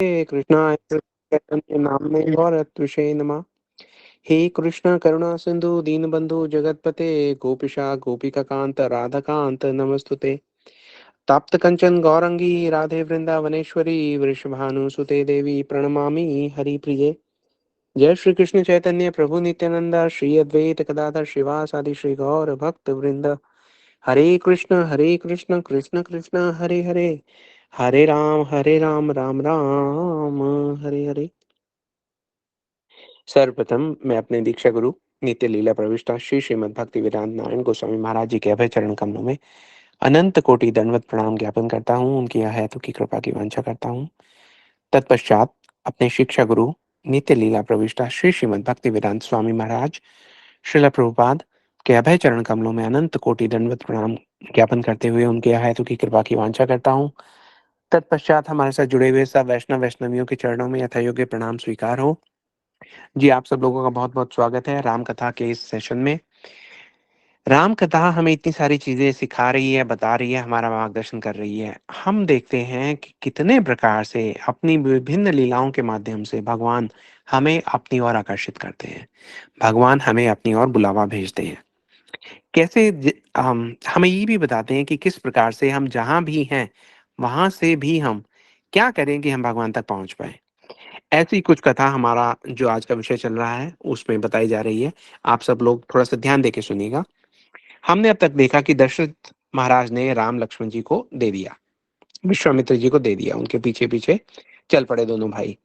कृष्णाय चैतन्य नाम्ने गौरत्विषे नमः। हे कृष्ण करुणा सिंधु दीनबंधु जगतपते गोपिशा गोपिकांत राधाकांत नमस्तुते। ताप्त कंचन गौरंगी राधे वृंदावनेश्वरी वृषभानुसुते देवी प्रणमामि हरिप्रिये। जय श्री कृष्ण चैतन्य प्रभु नित्यानंद श्री अद्वैत गदाधर शिवासादि श्री गौर भक्त वृंद। हरे कृष्ण कृष्ण कृष्ण हरे हरे, हरे राम राम राम हरे हरे। सर्वप्रथम मैं अपने दीक्षा गुरु नित्य लीला प्रविष्टा श्री श्रीमद् भक्ति वेदांत नारायण गोस्वामी महाराज जी के अभय चरण कमलों में अनंत कोटि दंडवत प्रणाम ज्ञापन करता हूँ। उनकी यह है तो की कृपा की वांछा करता हूँ। तत्पश्चात अपने शिक्षा गुरु नित्य लीला प्रविष्टा श्री श्रीमद् भक्ति वेदांत स्वामी महाराज श्रील प्रभुपाद के अभय चरण कमलों में अनंत कोटि दंडवत प्रणाम ज्ञापन करते हुए उनके यह है तो की कृपा की वांछा करता हूँ। तत्पश्चात हमारे साथ जुड़े हुए सब वैष्णव वैष्णवियों के चरणों में यथायोग्य प्रणाम स्वीकार हो। जी आप सब लोगों का बहुत बहुत स्वागत है राम कथा के इस सेशन में। राम कथा हमें इतनी सारी चीजें सिखा रही है, बता रही है, हमारा मार्गदर्शन कर रही है। हम देखते हैं कि कितने प्रकार से अपनी विभिन्न लीलाओं के माध्यम से भगवान हमें अपनी ओर आकर्षित करते हैं, भगवान हमें अपनी ओर बुलावा भेजते हैं। कैसे हम हमें ये भी बताते हैं कि किस प्रकार से हम जहां भी हैं वहां से भी हम क्या करें कि हम भगवान तक पहुंच पाए। ऐसी कुछ कथा हमारा जो आज का विषय चल रहा है उसमें बताई जा रही है। आप सब लोग थोड़ा सा ध्यान देके सुनिएगा। हमने अब तक देखा कि दशरथ महाराज ने राम लक्ष्मण जी को दे दिया, विश्वामित्र जी को दे दिया, उनके पीछे पीछे चल पड़े दोनों भाई।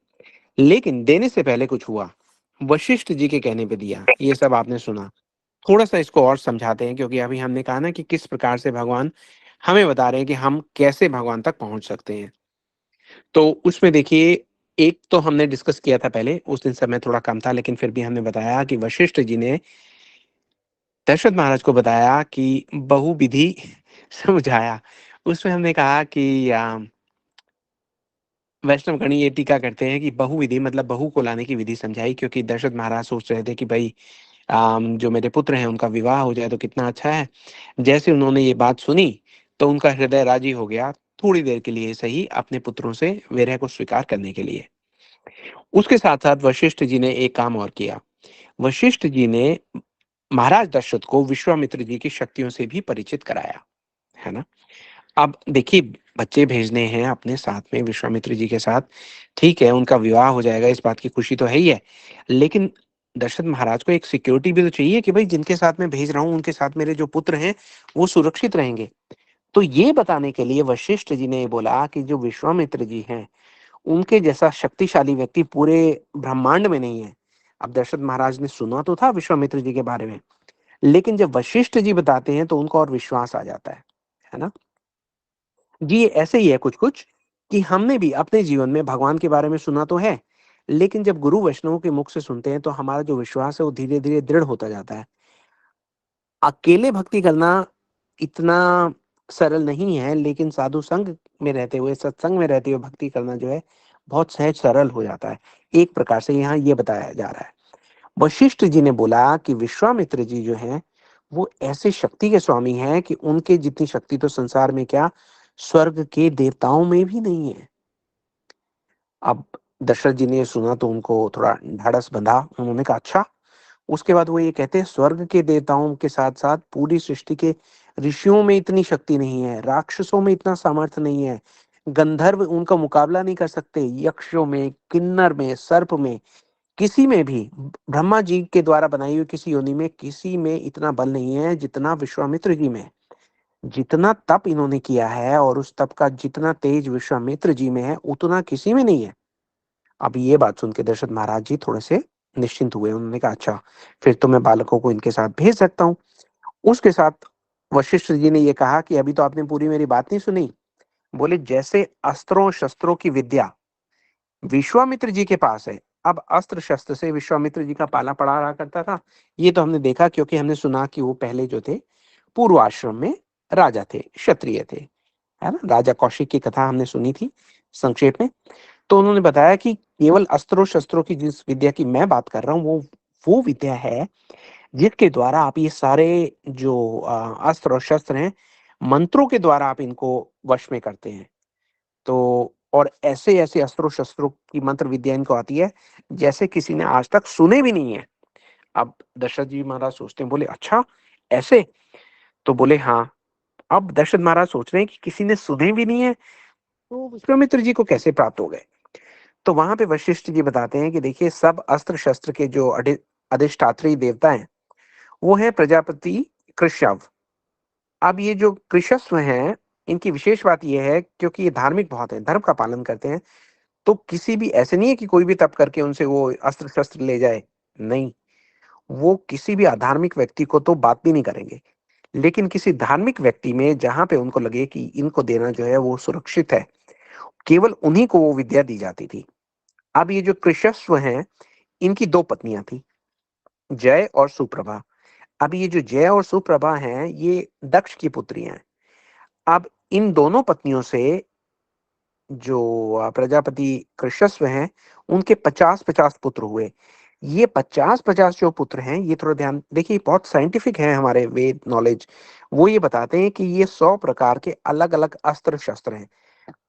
लेकिन देने से पहले कुछ हुआ, वशिष्ठ जी के कहने पे दिया। ये सब आपने सुना। थोड़ा सा इसको और समझाते हैं क्योंकि अभी हमने कहा ना कि किस प्रकार से भगवान हमें बता रहे हैं कि हम कैसे भगवान तक पहुंच सकते हैं। तो उसमें देखिए, एक तो हमने डिस्कस किया था पहले, उस दिन समय थोड़ा कम था लेकिन फिर भी हमने बताया कि वशिष्ठ जी ने दशरथ महाराज को बताया कि बहुविधि समझाया। उसमें हमने कहा कि वैष्णव गण ये टीका करते हैं कि बहुविधि मतलब बहू को लाने की विधि समझाई, क्योंकि दशरथ महाराज सोच रहे थे कि भाई जो मेरे पुत्र हैं उनका विवाह हो जाए तो कितना अच्छा है। जैसे उन्होंने ये बात सुनी तो उनका हृदय राजी हो गया, थोड़ी देर के लिए सही, अपने पुत्रों से विरह को स्वीकार करने के लिए। उसके साथ साथ वशिष्ठ जी ने एक काम और किया। वशिष्ठ जी ने महाराज दशरथ को विश्वामित्र जी की शक्तियों से भी परिचित कराया, है ना। अब देखिए, बच्चे भेजने हैं अपने साथ में विश्वामित्र जी के साथ, ठीक है, उनका विवाह हो जाएगा, इस बात की खुशी तो है ही है। लेकिन दशरथ महाराज को एक सिक्योरिटी भी तो चाहिए कि भाई जिनके साथ मैं भेज रहा हूँ उनके साथ मेरे जो पुत्र हैं वो सुरक्षित रहेंगे। तो ये बताने के लिए वशिष्ठ जी ने बोला कि जो विश्वामित्र जी हैं उनके जैसा शक्तिशाली व्यक्ति पूरे ब्रह्मांड में नहीं है। अब दशरथ महाराज ने सुना तो था विश्वामित्र जी के बारे में, लेकिन जब वशिष्ठ जी बताते हैं तो उनको और विश्वास आ जाता है ना। जी ये ऐसे ही है कुछ कुछ, कि हमने भी अपने जीवन में भगवान के बारे में सुना तो है, लेकिन जब गुरु वैष्णव के मुख से सुनते हैं तो हमारा जो विश्वास है वो धीरे धीरे दृढ़ होता जाता है। अकेले भक्ति करना इतना सरल नहीं है, लेकिन साधु संग में रहते हुए, सत्संग में रहते हुए भक्ति करना जो है बहुत सहज सरल हो जाता है। एक प्रकार से यहाँ ये बताया जा रहा है। वशिष्ठ जी ने बोला कि विश्वामित्र जी जो हैं वो ऐसे शक्ति के स्वामी हैं कि उनके जितनी शक्ति तो संसार में क्या, स्वर्ग के देवताओं में भी नहीं है। अब दशरथ जी ने ये सुना तो उनको थोड़ा ढाढ़स बंधा। उन्होंने कहा अच्छा। उसके बाद वो ये कहते हैं स्वर्ग के देवताओं के साथ साथ पूरी सृष्टि के ऋषियों में इतनी शक्ति नहीं है, राक्षसों में इतना सामर्थ्य नहीं है, गंधर्व उनका मुकाबला नहीं कर सकते, यक्षों में, किन्नर में, सर्प में, किसी में भी, ब्रह्मा जी के द्वारा बनाई हुई किसी योनि में, किसी में इतना बल नहीं है जितना विश्वामित्र जी में। जितना तप इन्होंने किया है और उस तप का जितना तेज विश्वामित्र जी में है उतना किसी में नहीं है। अब ये बात सुन के दशरथ महाराज जी थोड़े से निश्चिंत हुए। उन्होंने कहा अच्छा, फिर तो मैं बालकों को इनके साथ भेज सकता हूँ। उसके साथ वशिष्ठ जी ने ये कहा कि अभी तो आपने पूरी मेरी बात नहीं सुनी। बोले जैसे अस्त्रों शस्त्रों की विद्या विश्वामित्र जी के पास है, अब अस्त्र शस्त्र से विश्वामित्र जी का पाला पड़ा रहा करता था। ये तो हमने देखा क्योंकि हमने सुना कि वो पहले जो थे पूर्व आश्रम में राजा थे, क्षत्रिय थे, है ना। राजा कौशिक की कथा हमने सुनी थी संक्षेप में। तो उन्होंने बताया कि केवल अस्त्रों शस्त्रों की जिस विद्या की मैं बात कर रहा हूँ वो विद्या है जिसके द्वारा आप ये सारे जो अस्त्र और शस्त्र हैं, मंत्रों के द्वारा आप इनको वश में करते हैं। तो और ऐसे ऐसे अस्त्रों शस्त्रों की मंत्र विद्या इनको आती है जैसे किसी ने आज तक सुने भी नहीं है। अब दशरथ जी महाराज सोचते हैं, बोले अच्छा ऐसे? तो बोले हाँ। अब दशरथ महाराज सोच रहे हैं कि किसी ने सुने भी नहीं है तो विश्वामित्र जी को कैसे प्राप्त हो गए। तो वहां पे वशिष्ठ जी बताते हैं कि देखिए, सब अस्त्र शस्त्र के जो अधिष्ठात्री देवता हैं वो है प्रजापति कृष्यव। अब ये जो कृशस्व हैं, इनकी विशेष बात यह है क्योंकि ये धार्मिक बहुत है, धर्म का पालन करते हैं। तो किसी भी ऐसे नहीं है कि कोई भी तप करके उनसे वो अस्त्र शस्त्र ले जाए, नहीं। वो किसी भी अधार्मिक व्यक्ति को तो बात भी नहीं करेंगे, लेकिन किसी धार्मिक व्यक्ति में जहां पे उनको लगे कि इनको देना जो है वो सुरक्षित है, केवल उन्हीं को वो विद्या दी जाती थी। अब ये जो कृशस्व हैं, इनकी दो पत्नियां थी, जय और सुप्रभा। अब ये जो जय और सुप्रभा हैं, ये दक्ष की पुत्री हैं। अब इन दोनों पत्नियों से जो प्रजापति कृशस्व हैं, उनके 50-50 पुत्र हुए। ये 50-50 जो पुत्र हैं, ये थोड़ा ध्यान देखिए, बहुत साइंटिफिक है हमारे वेद नॉलेज। वो ये बताते हैं कि ये 100 प्रकार के अलग-अलग अस्त्र शस्त्र हैं।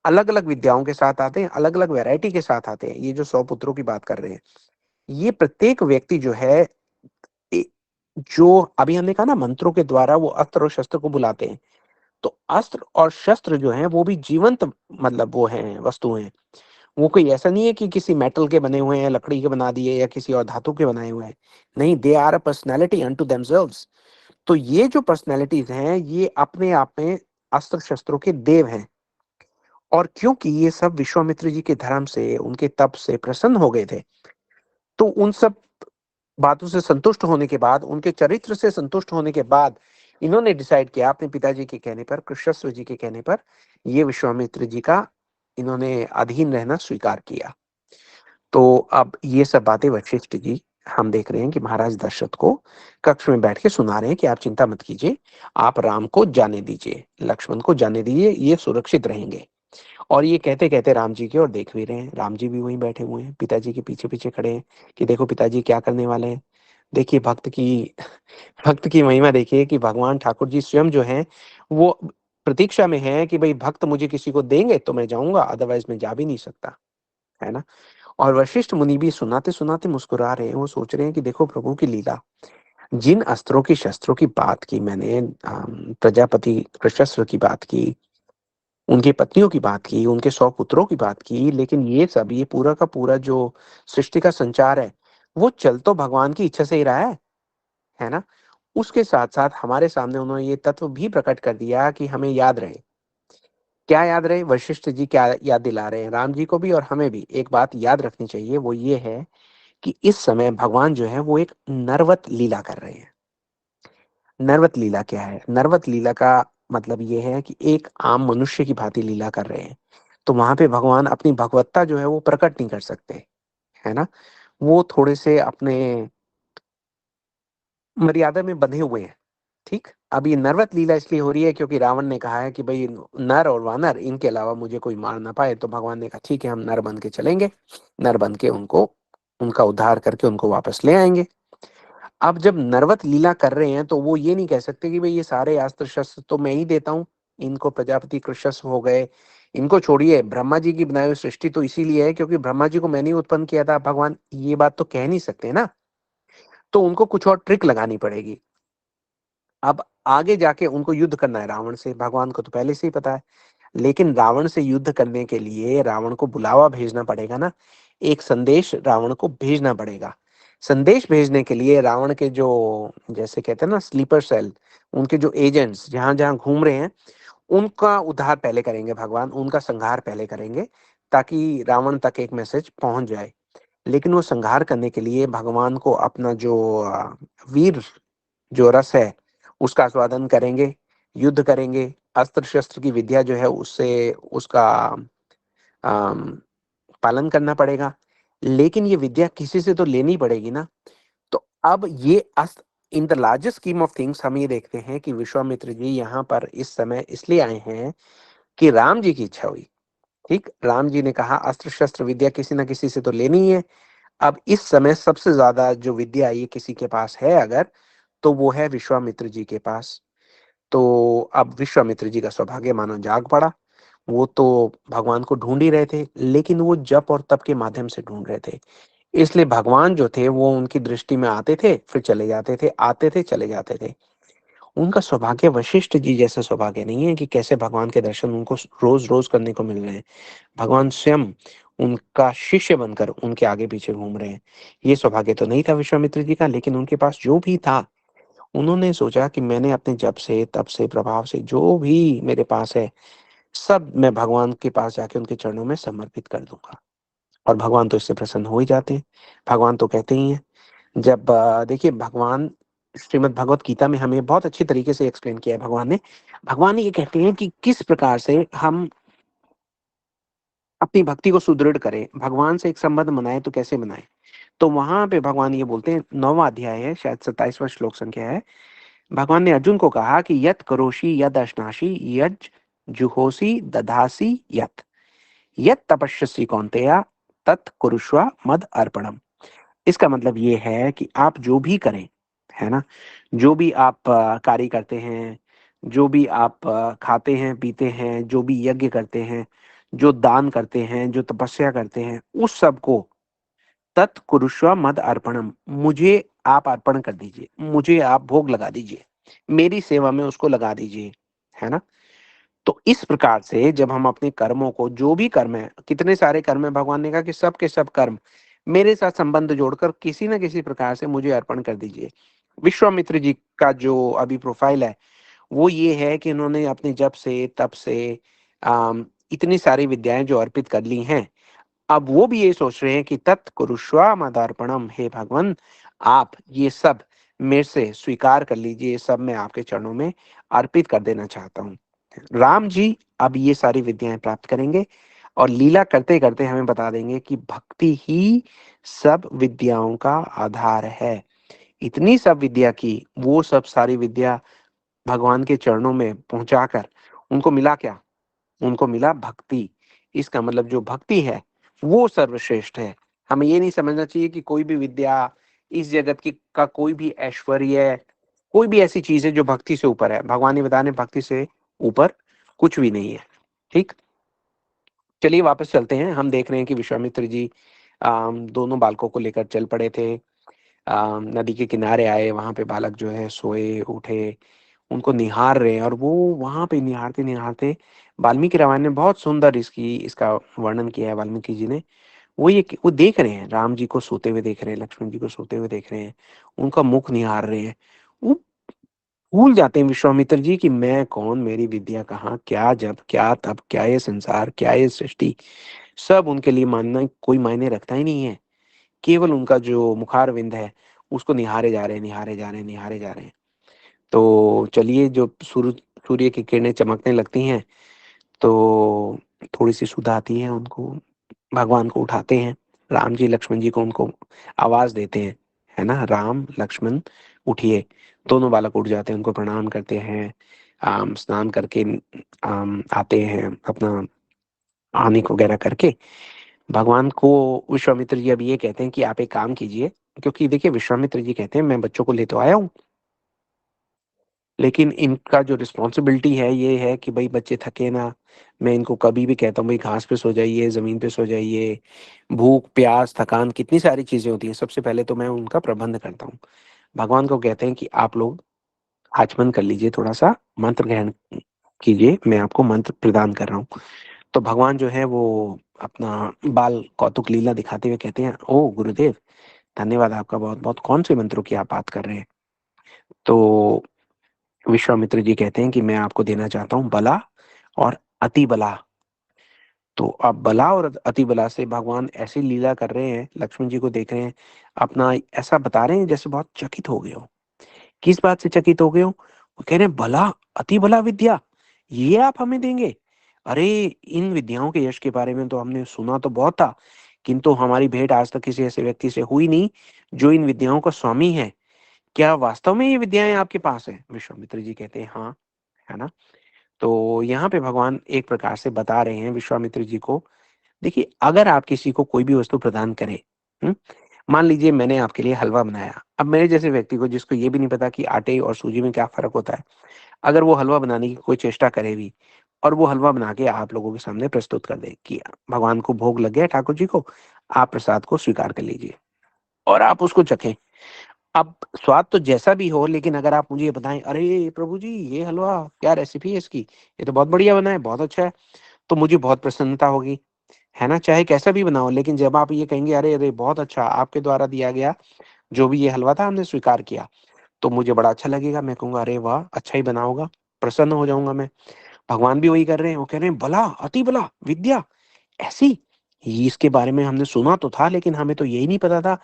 अलग-अलग विद्याओं के साथ आते हैं, अलग-अलग वैरायटी के साथ आते हैं। ये जो 100 पुत्रों की बात कर रहे हैं, ये प्रत्येक व्यक्ति जो है, ए जो अभी हमने कहा ना, मंत्रों के द्वारा वो अस्त्र और शस्त्र को बुलाते हैं। तो अस्त्र और शस्त्र जो हैं वो भी जीवंत, मतलब वो हैं, वस्तु हैं। वो कोई ऐसा नहीं है कि किसी मेटल के बने हुए हैं, लकड़ी के बना दिए या किसी और धातु के बनाए हुए हैं। नहीं, they are a personality unto themselves. तो ये जो पर्सनैलिटीज़ हैं, ये अपने आप में अस्त्र-शस्त्रों के देव हैं। और क्योंकि ये सब विश्वामित्र जी के धर्म से, उनके तप से प्रसन्न हो गए थे, तो उन सब बातों से संतुष्ट होने के बाद, उनके चरित्र से संतुष्ट होने के बाद, इन्होंने डिसाइड किया अपने पिताजी के कहने पर, कृशस्व जी के कहने पर, ये विश्वामित्र जी का इन्होंने अधीन रहना स्वीकार किया। तो अब ये सब बातें वशिष्ठ जी, हम देख रहे हैं कि महाराज दशरथ को कक्ष में बैठ के सुना रहे हैं कि आप चिंता मत कीजिए, आप राम को जाने दीजिए, लक्ष्मण को जाने दीजिए, ये सुरक्षित रहेंगे। और ये कहते कहते राम जी की ओर देख भी रहे हैं। राम जी भी वहीं बैठे हुए हैं, पिताजी के पीछे पीछे खड़े हैं कि देखो पिताजी क्या करने वाले हैं। देखिए भक्त की महिमा देखिए कि भगवान ठाकुर जी स्वयं जो हैं, वो प्रतीक्षा में हैं कि भाई भक्त मुझे किसी को देंगे तो मैं जाऊंगा, अदरवाइज मैं जा भी नहीं सकता, है ना। और वशिष्ठ मुनि भी सुनाते सुनाते मुस्कुरा रहे हैं। वो सोच रहे हैं कि देखो प्रभु की लीला। जिन अस्त्रों की शस्त्रों की बात की मैंने, प्रजापति कृशस्व की बात की, उनकी पत्नियों की बात की, उनके 100 पुत्रों की बात की, लेकिन ये सब, ये पूरा का पूरा जो सृष्टि का संचार है, वो चल तो भगवान की इच्छा से ही रहा है ना। उसके साथ साथ हमारे सामने उन्होंने ये तत्व भी प्रकट कर दिया कि हमें याद रहे। क्या याद रहे? वशिष्ठ जी क्या याद दिला रहे हैं राम जी को भी और हमें भी? एक बात याद रखनी चाहिए, वो ये है कि इस समय भगवान जो है वो एक नरवत लीला कर रहे हैं। नरवत लीला क्या है? नरवत लीला का मतलब ये है कि एक आम मनुष्य की भांति लीला कर रहे हैं। तो वहां पे भगवान अपनी भगवत्ता जो है वो प्रकट नहीं कर सकते, है ना। वो थोड़े से अपने मर्यादा में बंधे हुए हैं। ठीक, अब ये नरवत लीला इसलिए हो रही है क्योंकि रावण ने कहा है कि भाई नर और वानर, इनके अलावा मुझे कोई मार ना पाए। तो भगवान ने कहा ठीक है, हम नर बन के चलेंगे, नर बन के उनको, उनका उद्धार करके उनको वापस ले आएंगे। अब जब नरवत लीला कर रहे हैं तो वो ये नहीं कह सकते कि भाई ये सारे अस्त्र शस्त्र तो मैं ही देता हूँ, इनको प्रजापति कृशस्व हो गए, इनको छोड़िए, ब्रह्मा जी की बनाई हुई सृष्टि तो इसीलिए है क्योंकि ब्रह्मा जी को मैंने ही उत्पन्न किया था। भगवान ये बात तो कह नहीं सकते ना। तो उनको कुछ और ट्रिक लगानी पड़ेगी। अब आगे जाके उनको युद्ध करना है रावण से, भगवान को तो पहले से ही पता है। लेकिन रावण से युद्ध करने के लिए रावण को बुलावा भेजना पड़ेगा ना, एक संदेश रावण को भेजना पड़ेगा। संदेश भेजने के लिए रावण के जो, जैसे कहते हैं ना, स्लीपर सेल, उनके जो एजेंट्स जहां जहां घूम रहे हैं, उनका उद्धार पहले करेंगे भगवान, उनका संहार पहले करेंगे, ताकि रावण तक एक मैसेज पहुंच जाए। लेकिन वो संहार करने के लिए भगवान को अपना जो वीर जो रस है उसका आस्वादन करेंगे, युद्ध करेंगे, अस्त्र शस्त्र की विद्या जो है उससे उसका अम, पालन करना पड़ेगा। लेकिन ये विद्या किसी से तो लेनी पड़ेगी ना। तो अब ये अस्त in the largest scheme of things हम ये देखते हैं कि विश्वामित्र जी यहाँ पर इस समय इसलिए आए हैं कि राम जी की इच्छा हुई। ठीक, राम जी ने कहा अस्त्र शस्त्र विद्या किसी ना किसी से तो लेनी ही है। अब इस समय सबसे ज्यादा जो विद्या ये किसी के पास है अगर, तो वो है विश्वामित्र जी के पास। तो अब विश्वामित्र जी का सौभाग्य मानो जाग पड़ा। वो तो भगवान को ढूंढ ही रहे थे, लेकिन वो जप और तप के माध्यम से ढूंढ रहे थे। इसलिए भगवान जो थे वो उनकी दृष्टि में आते थे, फिर चले जाते थे, आते थे, चले जाते थे। उनका सौभाग्य वशिष्ठ जी जैसा सौभाग्य नहीं है कि कैसे भगवान के दर्शन उनको रोज रोज करने को मिल रहे हैं। भगवान स्वयं उनका शिष्य बनकर उनके आगे पीछे घूम रहे हैं। ये सौभाग्य तो नहीं था विश्वामित्र जी का, लेकिन उनके पास जो भी था, उन्होंने सोचा कि मैंने अपने जप से, तप से, प्रभाव से जो भी मेरे पास है, सब मैं भगवान के पास जाके उनके चरणों में समर्पित कर दूंगा। और भगवान तो इससे प्रसन्न हो ही जाते हैं। भगवान तो कहते ही हैं, जब देखिए भगवान श्रीमद् भगवत गीता में हमें बहुत अच्छी तरीके से एक्सप्लेन किया है भगवान ये कहते हैं कि किस प्रकार से हम अपनी भक्ति को सुदृढ़ करें, भगवान से एक संबंध बनाए तो कैसे बनाए। तो वहां पे भगवान ये बोलते हैं, 9वां अध्याय है, शायद 27वां श्लोक संख्या है। भगवान ने अर्जुन को कहा कि यत करोषि यद अश्नासि यज जुहोसि दधासि यत यत तपस्यसि कौन्तेय तत् कुरुष्व मद अर्पणम। इसका मतलब ये है कि आप जो भी करें, है ना, जो भी आप कार्य करते हैं, जो भी आप खाते हैं पीते हैं, जो भी यज्ञ करते हैं, जो दान करते हैं, जो तपस्या करते हैं, उस सब को तत्कुरुष्व मद अर्पणम, मुझे आप अर्पण कर दीजिए, मुझे आप भोग लगा दीजिए, मेरी सेवा में उसको लगा दीजिए, है ना। तो इस प्रकार से जब हम अपने कर्मों को, जो भी कर्म है, कितने सारे कर्म है, भगवान ने कहा कि सब के सब कर्म मेरे साथ संबंध जोड़कर किसी न किसी प्रकार से मुझे अर्पण कर दीजिए। विश्वामित्र जी का जो अभी प्रोफाइल है वो ये है कि उन्होंने अपने जप से, तप से, इतनी सारी विद्याएं जो अर्पित कर ली हैं, अब वो भी ये सोच रहे हैं कि तत्कुरुष्व मदार्पणम, हे भगवान आप ये सब मेरे से स्वीकार कर लीजिए, ये सब मैं आपके चरणों में अर्पित कर देना चाहता हूँ। राम जी अब ये सारी विद्याएं प्राप्त करेंगे और लीला करते करते हमें बता देंगे कि भक्ति ही सब विद्याओं का आधार है। इतनी सब विद्या की, वो सब सारी विद्या भगवान के चरणों में पहुंचाकर उनको मिला क्या? उनको मिला भक्ति। इसका मतलब जो भक्ति है वो सर्वश्रेष्ठ है। हमें ये नहीं समझना चाहिए कि कोई भी विद्या, इस जगत की का कोई भी ऐश्वर्य, कोई भी ऐसी चीज है जो भक्ति से ऊपर है। भगवान ये बता रहे हैं, भक्ति से ऊपर कुछ भी नहीं है। ठीक, चलिए वापस चलते हैं। हम देख रहे हैं कि विश्वामित्र जी दोनों बालकों को लेकर चल पड़े थे। नदी के किनारे आए, वहां पे बालक जो है सोए उठे, उनको निहार रहे हैं, और वो वहां पे निहारते निहारते, वाल्मीकि रामायण ने बहुत सुंदर इसका वर्णन किया है वाल्मीकि जी ने। वो देख रहे हैं, राम जी को सोते हुए देख रहे हैं, लक्ष्मण जी को सोते हुए देख रहे हैं, उनका मुख निहार रहे हैं। वो भूल जाते हैं विश्वामित्र जी कि मैं कौन, मेरी विद्या कहाँ, क्या जब, क्या तब, क्या ये संसार, क्या ये सृष्टि, सब उनके लिए मानना कोई मायने रखता ही नहीं है। केवल उनका जो मुखारविंद है उसको निहारे जा रहे हैं, निहारे जा रहे हैं, निहारे जा रहे हैं। तो चलिए, जो सूर्य की किरणें चमकने लगती हैं तो थोड़ी सी सुध आती है उनको, भगवान को उठाते हैं, राम जी लक्ष्मण जी को उनको आवाज देते हैं, है ना, राम लक्ष्मण उठिए। दोनों बालक उठ जाते हैं, उनको प्रणाम करते हैं, स्नान करके आते हैं, अपना आनिक वगैरह करके भगवान को। विश्वामित्र जी अब ये कहते हैं कि आप एक काम कीजिए, क्योंकि देखिए विश्वामित्र जी कहते हैं मैं बच्चों को ले तो आया हूँ, लेकिन इनका जो रिस्पॉन्सिबिलिटी है ये है कि भाई बच्चे थके ना। मैं इनको कभी भी कहता हूँ भाई घास पे सो जाइए, जमीन पे सो जाइए, भूख प्यास थकान कितनी सारी चीजें होती हैं, सबसे पहले तो मैं उनका प्रबंध करता हूँ। भगवान को कहते हैं कि आप लोग आचमन कर लीजिए, थोड़ा सा मंत्र ग्रहण कीजिए, मैं आपको मंत्र प्रदान कर रहा हूँ। तो भगवान जो है वो अपना बाल कौतुक लीला दिखाते हुए कहते हैं, ओ गुरुदेव, धन्यवाद आपका बहुत बहुत, कौन से मंत्रों की आप बात कर रहे हैं? तो विश्वामित्र जी कहते हैं कि मैं आपको देना चाहता हूँ बला और अति बला। तो अब बला और अति बला से भगवान ऐसी लीला कर रहे हैं, लक्ष्मण जी को देख रहे हैं, अपना ऐसा बता रहे हैं जैसे बहुत चकित हो गए हो। किस बात से चकित हो गए हो? वो कह रहे हैं बला, अति बला विद्या, ये आप हमें देंगे? अरे, इन विद्याओं के यश के बारे में तो हमने सुना तो बहुत था, किंतु हमारी भेंट आज तक किसी ऐसे व्यक्ति से हुई नहीं जो इन विद्याओं का स्वामी है। क्या वास्तव में ये विद्याएं आपके पास है? विश्वामित्र जी कहते हैं हाँ, है ना। तो यहाँ पे भगवान एक प्रकार से बता रहे हैं विश्वामित्र जी को, देखिए अगर आप किसी को कोई भी वस्तु प्रदान करें, हम्म, मान लीजिए मैंने आपके लिए हलवा बनाया, अब मेरे जैसे व्यक्ति को जिसको ये भी नहीं पता कि आटे और सूजी में क्या फर्क होता है, अगर वो हलवा बनाने की कोई चेष्टा करे भी, और वो हलवा बना के आप लोगों के सामने प्रस्तुत कर दे कि भगवान को भोग लग गया ठाकुर जी को, आप प्रसाद को स्वीकार कर लीजिए और आप उसको चखें। अब स्वाद तो जैसा भी हो, लेकिन अगर आप मुझे ये बताएं, अरे प्रभु जी ये हलवा क्या रेसिपी है इसकी, ये तो बहुत बढ़िया बना है, बहुत अच्छा है, तो मुझे बहुत प्रसन्नता होगी, है ना? चाहे कैसा भी बना हो। लेकिन जब आप ये कहेंगे, अरे अरे बहुत अच्छा, आपके द्वारा दिया गया जो भी ये हलवा था हमने स्वीकार किया, तो मुझे बड़ा अच्छा लगेगा। मैं कहूंगा अरे वाह, अच्छा ही बना होगा, प्रसन्न हो जाऊंगा मैं। भगवान भी वही कर रहे हैं, वो कह रहे हैं भला अति भला विद्या ऐसी, ये इसके बारे में हमने सुना तो था, लेकिन हमें तो यही नहीं पता था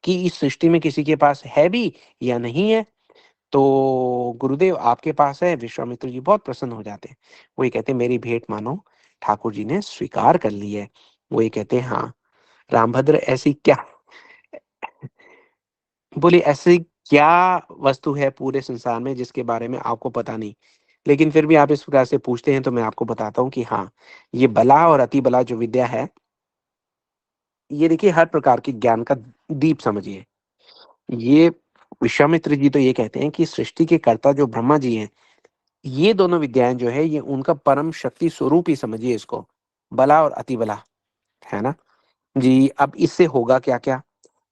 कि इस सृष्टि में किसी के पास है भी या नहीं है। तो गुरुदेव आपके पास है। विश्वामित्र जी बहुत प्रसन्न हो जाते हैं। वो ये कहते हैं मेरी भेंट मानो ठाकुर जी ने स्वीकार कर ली है। वो ये कहते हैं हाँ रामभद्र, ऐसी क्या, बोले ऐसी क्या वस्तु है पूरे संसार में जिसके बारे में आपको पता नहीं, लेकिन फिर भी आप इस प्रकार से पूछते हैं, तो मैं आपको बताता हूँ कि हाँ, ये बला और अति बला जो विद्या है, ये देखिए हर प्रकार के ज्ञान का दीप समझिए। ये विश्वामित्र जी तो ये कहते हैं कि सृष्टि के कर्ता जो ब्रह्मा जी हैं, ये दोनों विद्याएं जो है ये उनका परम शक्ति स्वरूप ही समझिए इसको, बला और अति बला, है ना? जी, अब इससे होगा क्या क्या?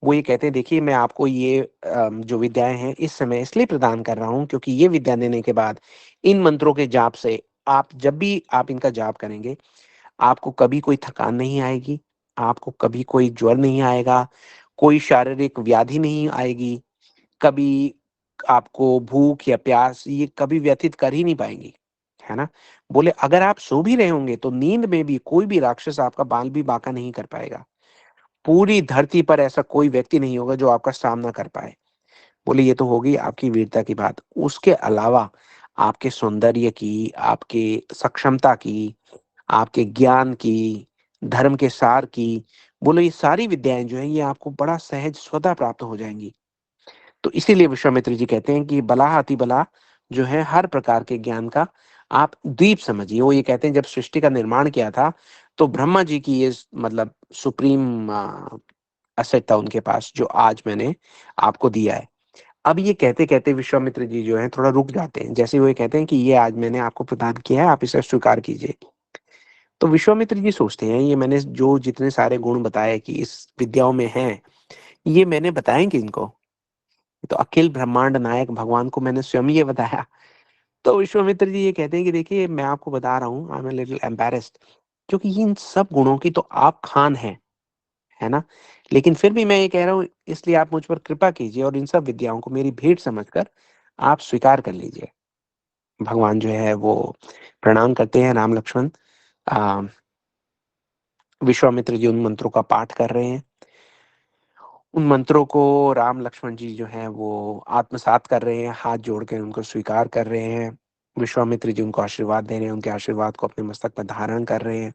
वो ये कहते हैं देखिए मैं आपको ये जो विद्याएं हैं इस समय इसलिए प्रदान कर रहा हूँ क्योंकि ये विद्या देने के बाद इन मंत्रों के जाप से आप जब भी आप इनका जाप करेंगे, आपको कभी कोई थकान नहीं आएगी, आपको कभी कोई ज्वर नहीं आएगा, कोई शारीरिक व्याधि नहीं आएगी, कभी आपको भूख या प्यास ये कभी व्यथित कर ही नहीं पाएंगी, है ना? बोले अगर आप सो भी रहे होंगे तो नींद में भी कोई भी राक्षस आपका बाल भी बांका नहीं कर पाएगा। पूरी धरती पर ऐसा कोई व्यक्ति नहीं होगा जो आपका सामना कर पाए। बोले ये तो होगी आपकी वीरता की बात। उसके अलावा आपके सौंदर्य की, आपके सक्षमता की, आपके ज्ञान की, धर्म के सार की, बोले ये सारी विद्याएँ जो हैं ये आपको बड़ा सहज स्वतः प्राप्त हो जाएँगी। तो इसीलिए विश्वामित्र जी कहते हैं कि बला अति बला जो है हर प्रकार के ज्ञान का आप द्वीप समझिए। वो ये कहते हैं जब सृष्टि का निर्माण किया था, तो ब्रह्मा जी की ये मतलब सुप्रीम एसेट था उनके पास जो आज मैंने आपको दिया है। अब ये कहते-कहते विश्वामित्र जी जो हैं थोड़ा रुक जाते हैं। जैसे वो ये कहते हैं कि ये आज मैंने आपको प्रदान किया है, आप इसे स्वीकार कीजिए। तो विश्वामित्र जी सोचते हैं ये मैंने जो जितने सारे गुण बताए कि इस विद्याओं में हैं, ये मैंने बताए किनको? तो अखिल ब्रह्मांड नायक भगवान को मैंने स्वयं ये बताया। तो विश्वामित्र जी ये कहते हैं कि देखिए मैं आपको बता रहा हूँ, I am a little embarrassed, क्योंकि इन सब गुणों की तो आप खान हैं, है ना? लेकिन फिर भी मैं ये कह रहा हूँ इसलिए आप मुझ पर कृपा कीजिए और इन सब विद्याओं को मेरी भेंट समझकर आप स्वीकार कर लीजिए। भगवान जो है वो प्रणाम करते हैं, राम लक्ष्मण अ, विश्वामित्र जी उन मंत्रों का पाठ कर रहे हैं। उन मंत्रों को राम लक्ष्मण जी जो हैं वो आत्मसात कर रहे हैं, हाथ जोड़ के उनको स्वीकार कर रहे हैं। विश्वामित्र जी उनको आशीर्वाद दे रहे हैं, उनके आशीर्वाद को अपने मस्तक पर धारण कर रहे हैं।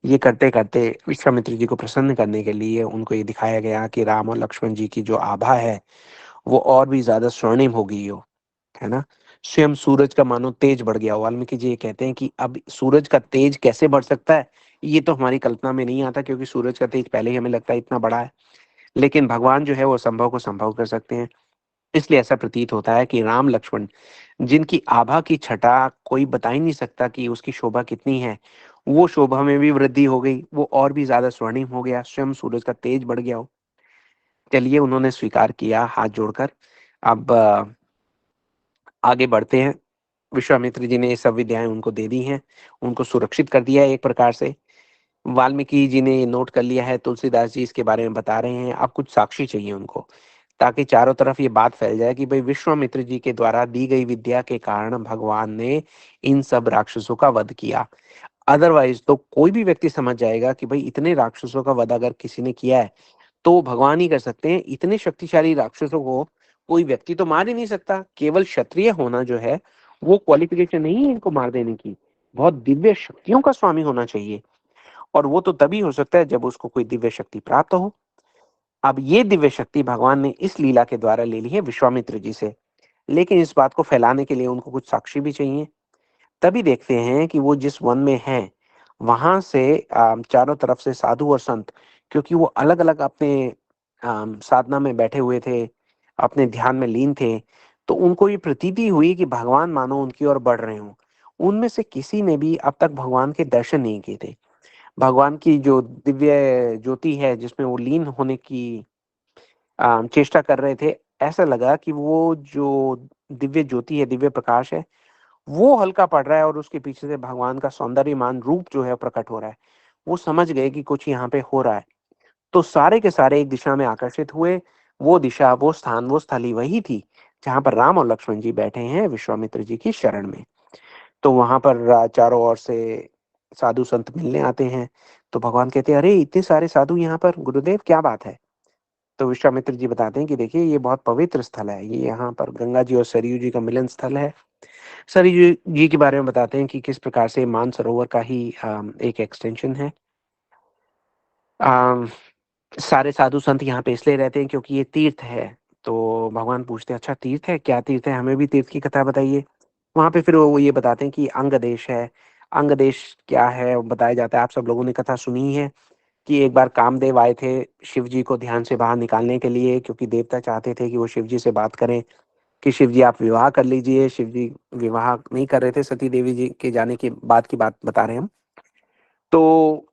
ये करते-करते विश्वामित्र जी को प्रसन्न करने के लिए उनको ये दिखाया गया कि राम और लक्ष्मण जी की जो आभा है, वो और भी ज़्यादा स्वर्णिम हो गई हो, है ना? स्वयं सूरज का मानो तेज बढ़ गया हो। वाल्मीकि जी ये कहते हैं कि अब सूरज का तेज कैसे बढ़ सकता है? ये तो हमारी कल्पना में नहीं आता क्योंकि सूरज का तेज पहले ही हमें लगता है इतना बड़ा है। लेकिन भगवान जो है वो असंभव को संभव कर सकते हैं। इसलिए ऐसा प्रतीत होता है कि राम लक्ष्मण जिनकी आभा की छटा कोई बता ही नहीं सकता कि उसकी शोभा कितनी है, वो शोभा में भी वृद्धि हो गई, वो और भी ज़्यादा स्वर्णिम हो गया, स्वयं सूरज का तेज बढ़ गया हो। चलिए उन्होंने स्वीकार किया हाथ जोड़कर। अब आगे बढ़ते हैं। विश्वामित्र जी ने ये सब विद्याएँ उनको दे दी हैं, उनको सुरक्षित कर दिया है एक प्रकार से। वाल्मीकि जी ने ये नोट कर लिया है, तुलसीदास जी इसके बारे में बता रहे हैं। अब कुछ साक्षी चाहिए उनको, ताकि चारों तरफ ये बात फैल जाए कि भई विश्वामित्र जी के द्वारा दी गई विद्या के कारण भगवान ने इन सब राक्षसों का वध किया। अदरवाइज़ तो कोई भी व्यक्ति समझ जाएगा कि भई इतने राक्षसों का वध अगर किसी ने किया है, तो भगवान ही कर सकते हैं। इतने शक्तिशाली राक्षसों को कोई व्यक्ति तो मार ही नहीं सकता। केवल क्षत्रिय होना जो है, वो क्वालिफ़िकेशन नहीं है इनको मार देने की। बहुत दिव्य शक्तियों का स्वामी होना चाहिए। और वो तो तभी हो सकता है जब उसको कोई दिव्य शक्ति प्राप्त हो। अब ये दिव्य शक्ति भगवान ने इस लीला के द्वारा ले ली है विश्वामित्र जी से। लेकिन इस बात को फैलाने के लिए उनको कुछ साक्षी भी चाहिए। तभी देखते हैं कि वो जिस वन में हैं, वहाँ से चारों तरफ से साधु और संत, क्योंकि वो अलग-अलग अपने साधना में बैठे हुए थे, अपने ध्यान में लीन थे, तो उनको ये प्रतीति हुई कि भगवान मानो उनकी ओर बढ़ रहे हों। उनमें से किसी ने भी अब तक भगवान के दर्शन नहीं किए थे। भगवान की जो दिव्य ज्योति है जिसमें वो लीन होने की चेष्टा कर रहे थे, ऐसा लगा कि वो जो दिव्य ज्योति है, दिव्य प्रकाश है, वो हल्का पड़ रहा है और उसके पीछे से भगवान का सौंदर्यमान रूप जो है प्रकट हो रहा है। वो समझ गए कि कुछ यहाँ पे हो रहा है। तो सारे के सारे एक दिशा में आकर्षित हुए। वो दिशा, वो स्थान, वो स्थली वही थी जहाँ पर राम और लक्ष्मण जी बैठे हैं विश्वामित्र जी की शरण में। तो वहां पर चारों ओर से साधु संत मिलने आते हैं। तो भगवान कहते हैं, अरे इतने सारे साधु यहाँ पर, गुरुदेव क्या बात है? तो विश्वामित्र जी बताते हैं कि देखिए ये बहुत पवित्र स्थल है, ये यहाँ पर गंगा जी और सरयू जी का मिलन स्थल है। सरयू जी के बारे में बताते हैं कि किस प्रकार से मानसरोवर का ही एक एक्सटेंशन है। अम, सारे साधु संत यहाँ पे इसलिए रहते हैं क्योंकि ये तीर्थ है। तो भगवान पूछते हैं, अच्छा तीर्थ है, क्या तीर्थ है, हमें भी तीर्थ की कथा बताइए। वहां पे फिर वो ये बताते हैं कि अंग देश है। अंग देश क्या है वो बताया जाता है। आप सब लोगों ने कथा सुनी ही है कि एक बार कामदेव आए थे शिव जी को ध्यान से बाहर निकालने के लिए, क्योंकि देवता चाहते थे कि वो शिव जी से बात करें कि शिव जी आप विवाह कर लीजिए। शिव जी विवाह नहीं कर रहे थे, सती देवी जी के जाने के बाद की बात बता रहे हैं हम। तो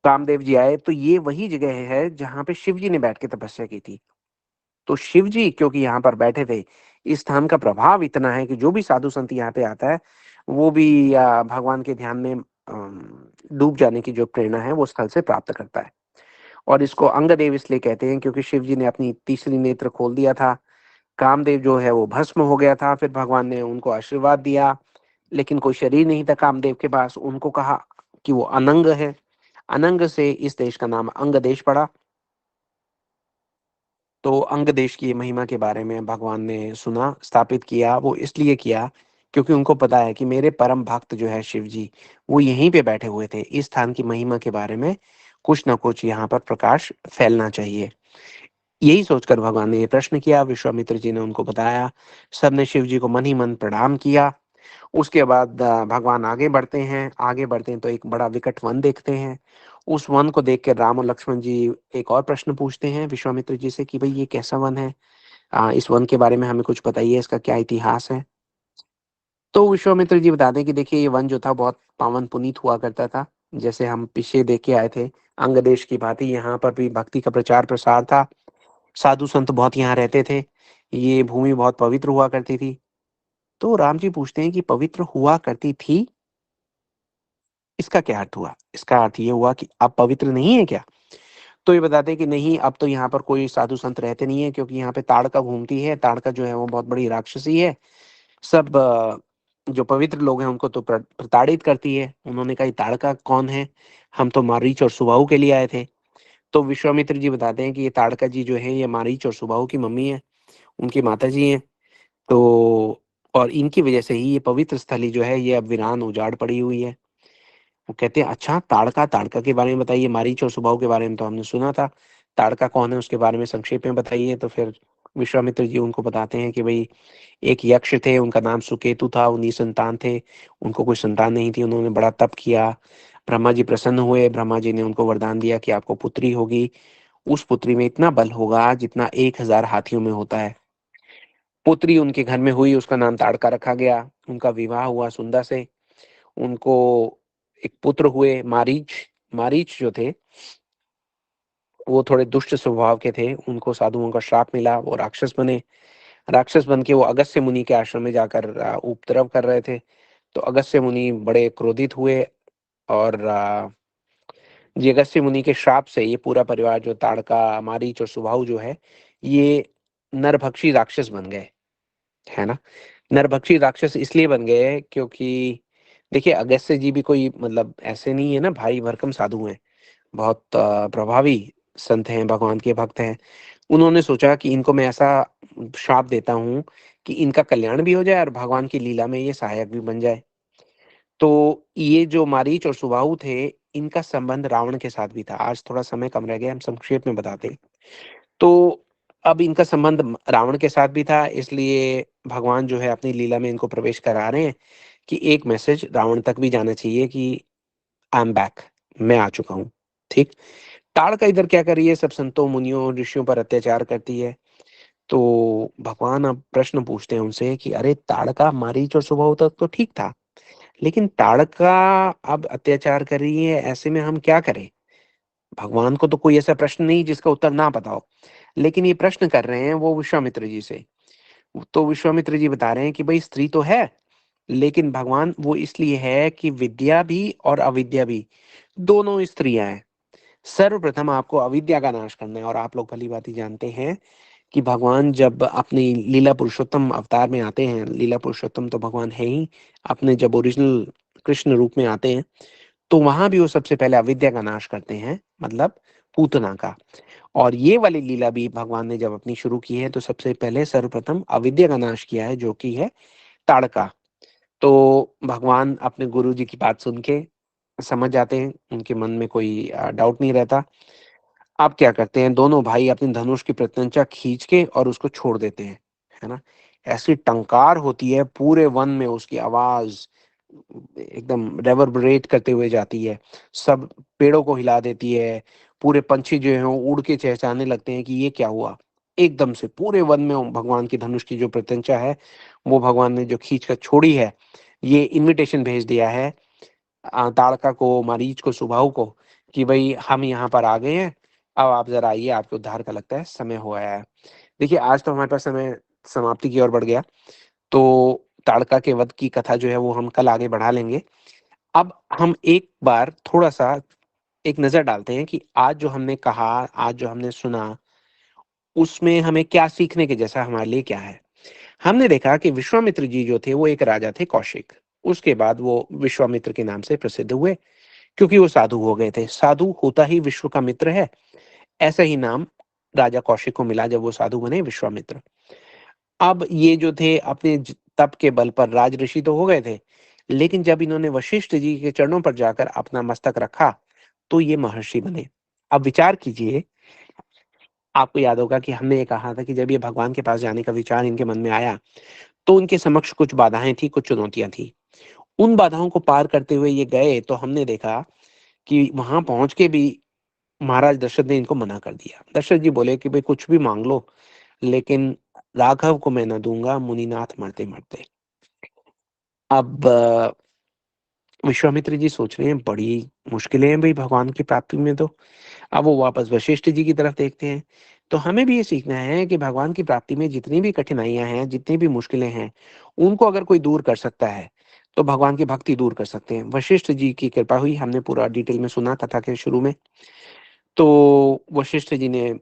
कामदेव जी आए, तो ये वही जगह है जहाँ पे शिव जी ने बैठ के तपस्या की थी। तो शिव जी क्योंकि यहाँ पर बैठे थे, इस स्थान का प्रभाव इतना है कि जो भी साधु संत यहाँ पे आता है वो भी भगवान के ध्यान में डूब जाने की जो प्रेरणा है वो स्थल से प्राप्त करता है। और इसको अंगदेव इसलिए कहते हैं क्योंकि शिव जी ने अपनी तीसरी नेत्र खोल दिया था। कामदेव जो है वो भस्म हो गया था, फिर भगवान ने उनको आशीर्वाद दिया, लेकिन कोई शरीर नहीं था कामदेव के पास। उनको कहा कि वो अनंग है। अनंग से इस देश का नाम अंग देश पड़ा। तो अंग देश की महिमा के बारे में भगवान ने सुना, स्थापित किया। वो इसलिए किया क्योंकि उनको पता है कि मेरे परम भक्त जो है शिव जी, वो यहीं पे बैठे हुए थे। इस स्थान की महिमा के बारे में कुछ ना कुछ यहाँ पर प्रकाश फैलना चाहिए। यही सोचकर भगवान ने ये प्रश्न किया। विश्वामित्र जी ने उनको बताया। सबने शिव जी को मन ही मन प्रणाम किया। उसके बाद भगवान आगे बढ़ते हैं। आगे बढ़ते हैं तो एक बड़ा विकट वन देखते हैं। उस वन को देख कर राम और लक्ष्मण जी एक और प्रश्न पूछते हैं विश्वामित्र जी से कि भाई ये कैसा वन है? इस वन के बारे में हमें कुछ बताइए, इसका क्या इतिहास है? तो विश्वामित्र जी बताते हैं कि देखिए ये वन जो था बहुत पावन पुनीत हुआ करता था। जैसे हम पीछे देख के आए थे, अंग देश की भांति यहाँ पर भी भक्ति का प्रचार प्रसार था। साधु संत बहुत यहाँ रहते थे। ये भूमि बहुत पवित्र हुआ करती थी। तो राम जी पूछते हैं कि पवित्र हुआ करती थी, इसका क्या अर्थ हुआ? इसका अर्थ ये हुआ कि अब पवित्र नहीं है क्या? तो ये बताते हैं कि नहीं, अब तो यहाँ पर कोई साधु संत रहते नहीं है, क्योंकि यहाँ पे ताड़का घूमती है। ताड़का जो है वो बहुत बड़ी राक्षसी है। सब जो पवित्र लोग हैं उनको तो प्रताड़ित करती है। उन्होंने कहा, "ये ताड़का कौन है? हम तो मारीच और सुबाहु के लिए आए थे।" तो विश्वामित्र जी बताते हैं कि ये ताड़का जी जो है ये मारीच और सुबाहु की मम्मी है, उनकी माता जी हैं। तो और इनकी वजह से ही ये पवित्र स्थली जो है ये अब वीरान उजाड़ पड़ी हुई है। वो कहते हैं, अच्छा ताड़का, ताड़का के बारे में बताइए। मारीच और सुबाहु के बारे में तो हमने सुना था, ताड़का कौन है उसके बारे में संक्षेप में बताइए। तो फिर विश्वामित्र जी उनको बताते हैं कि भाई एक यक्ष थे, उनका नाम सुकेतु था, उन्हीं संतान थे। उनको कोई संतान नहीं थी, उन्होंने बड़ा तप किया। ब्रह्मा जी प्रसन्न हुए। ब्रह्मा जी ने उनको वरदान दिया कि आपको पुत्री होगी। उस पुत्री में इतना बल होगा जितना 1000 हाथियों में होता है। पुत्री उनके घर में हुई, उसका नाम ताड़का रखा गया। उनका विवाह हुआ सुंदा से। उनको एक पुत्र हुए, मारीच। मारीच जो थे वो थोड़े दुष्ट स्वभाव के थे। उनको साधुओं का श्राप मिला, वो राक्षस बने। राक्षस बन के वो अगस्त्य मुनि के आश्रम में जाकर उपद्रव कर रहे थे। तो अगस्त्य मुनि बड़े क्रोधित हुए और जी अगस्त्य मुनि के श्राप से ये पूरा परिवार जो ताड़का, मारीच और सुबाहु जो है, ये नरभक्षी राक्षस बन गए, है ना? नरभक्षी राक्षस इसलिए बन गए क्योंकि देखिए अगस्त्य जी भी कोई मतलब ऐसे नहीं है ना, भारी भरकम साधु हैं। बहुत प्रभावी संत हैं, भगवान के भक्त हैं। उन्होंने सोचा कि इनको मैं ऐसा श्राप देता हूँ कि इनका कल्याण भी हो जाए और भगवान की लीला में ये सहायक भी बन जाए। तो ये जो मारीच और सुबाहु थे, इनका संबंध रावण के साथ भी था। आज थोड़ा समय कम रह गया, हम संक्षेप में बताते हैं। तो अब इनका संबंध रावण के साथ भी था, इसलिए भगवान जो है अपनी लीला में इनको प्रवेश करा रहे हैं कि एक मैसेज रावण तक भी जाना चाहिए कि आई एम बैक, मैं आ चुका हूँ। ठीक। ताड़का इधर क्या कर रही है? सब संतों मुनियों ऋषियों पर अत्याचार करती है। तो भगवान अब प्रश्न पूछते हैं उनसे कि अरे ताड़का, मारीच और सुबाहु तक तो ठीक था, लेकिन ताड़का अब अत्याचार कर रही है, ऐसे में हम क्या करें? भगवान को तो कोई ऐसा प्रश्न नहीं जिसका उत्तर ना पता हो, लेकिन ये प्रश्न कर रहे हैं वो विश्वामित्र जी से। तो विश्वामित्र जी बता रहे हैं कि भाई स्त्री तो है, लेकिन भगवान वो इसलिए है कि विद्या भी और अविद्या भी दोनों स्त्रियां हैं। सर्वप्रथम आपको अविद्या का नाश करना है, और आप लोग भली भांति जानते हैं कि भगवान जब अपनी लीला पुरुषोत्तम अवतार में आते हैं, लीला पुरुषोत्तम तो भगवान है ही, अपने जब ओरिजिनल कृष्ण रूप में आते हैं तो वहां भी वो सबसे पहले अविद्या का नाश करते हैं, मतलब पूतना का। और ये वाली लीला भी भगवान ने जब अपनी शुरू की है तो सबसे पहले सर्वप्रथम अविद्या का नाश किया है, जो कि है ताड़का। तो भगवान अपने गुरु जी की बात सुन के समझ जाते हैं, उनके मन में कोई डाउट नहीं रहता। अब क्या करते हैं, दोनों भाई अपने धनुष की प्रत्यंचा खींच के और उसको छोड़ देते हैं, है ना। ऐसी टंकार होती है पूरे वन में, उसकी आवाज एकदम रेवरबरेट करते हुए जाती है, सब पेड़ों को हिला देती है। पूरे पंछी जो हैं वो उड़ के चहचहाने लगते हैं कि ये क्या हुआ। एकदम से पूरे वन में भगवान की धनुष की जो प्रत्यंचा है वो भगवान ने जो खींच कर छोड़ी है, ये इनविटेशन भेज दिया है ताड़का को, मारीच को, सुबाहु को, कि भाई हम यहाँ पर आ गए हैं, अब आप जरा आइए, आपके उद्धार का लगता है समय हो आया है। देखिए आज तो हमारे पास समय समाप्ति की ओर बढ़ गया, तो ताड़का के वध की कथा जो है वो हम कल आगे बढ़ा लेंगे। अब हम एक बार थोड़ा सा एक नजर डालते हैं कि आज जो हमने कहा, आज जो हमने सुना, उसमें हमें क्या सीखने के जैसा हमारे लिए क्या है। हमने देखा कि विश्वामित्र जी जो थे वो एक राजा थे, कौशिक। उसके बाद वो विश्वामित्र के नाम से प्रसिद्ध हुए, क्योंकि वो साधु हो गए थे। साधु होता ही विश्व का मित्र है, ऐसा ही नाम राजा कौशिक को मिला जब वो साधु बने, विश्वामित्र। अब ये जो थे अपने तप के बल पर राज ऋषि तो हो गए थे, लेकिन जब इन्होंने वशिष्ठ जी के चरणों पर जाकर अपना मस्तक रखा तो ये महर्षि बने। अब विचार कीजिए, आपको याद होगा कि हमने ये कहा था कि जब ये भगवान के पास जाने का विचार इनके मन में आया तो उनके समक्ष कुछ बाधाएं थी, कुछ चुनौतियां थी। उन बाधाओं को पार करते हुए ये गए तो हमने देखा कि वहां पहुंच के भी महाराज दशरथ ने इनको मना कर दिया। दशरथ जी बोले कि भाई कुछ भी मांग लो, लेकिन राघव को मैं न दूंगा, मुनिनाथ मरते मरते। अब विश्वामित्र जी सोच रहे हैं बड़ी मुश्किलें हैं भाई भगवान की प्राप्ति में तो। अब वो वापस वशिष्ठ जी की तरफ देखते हैं। तो हमें भी ये सीखना है कि भगवान की प्राप्ति में जितनी भी कठिनाइयां हैं, जितनी भी मुश्किलें हैं, उनको अगर कोई दूर कर सकता है तो भगवान की भक्ति दूर कर सकते हैं। वशिष्ठ जी की कृपा हुई, हमने पूरा डिटेल में सुना कथा के शुरू में। तो वशिष्ठ जी ने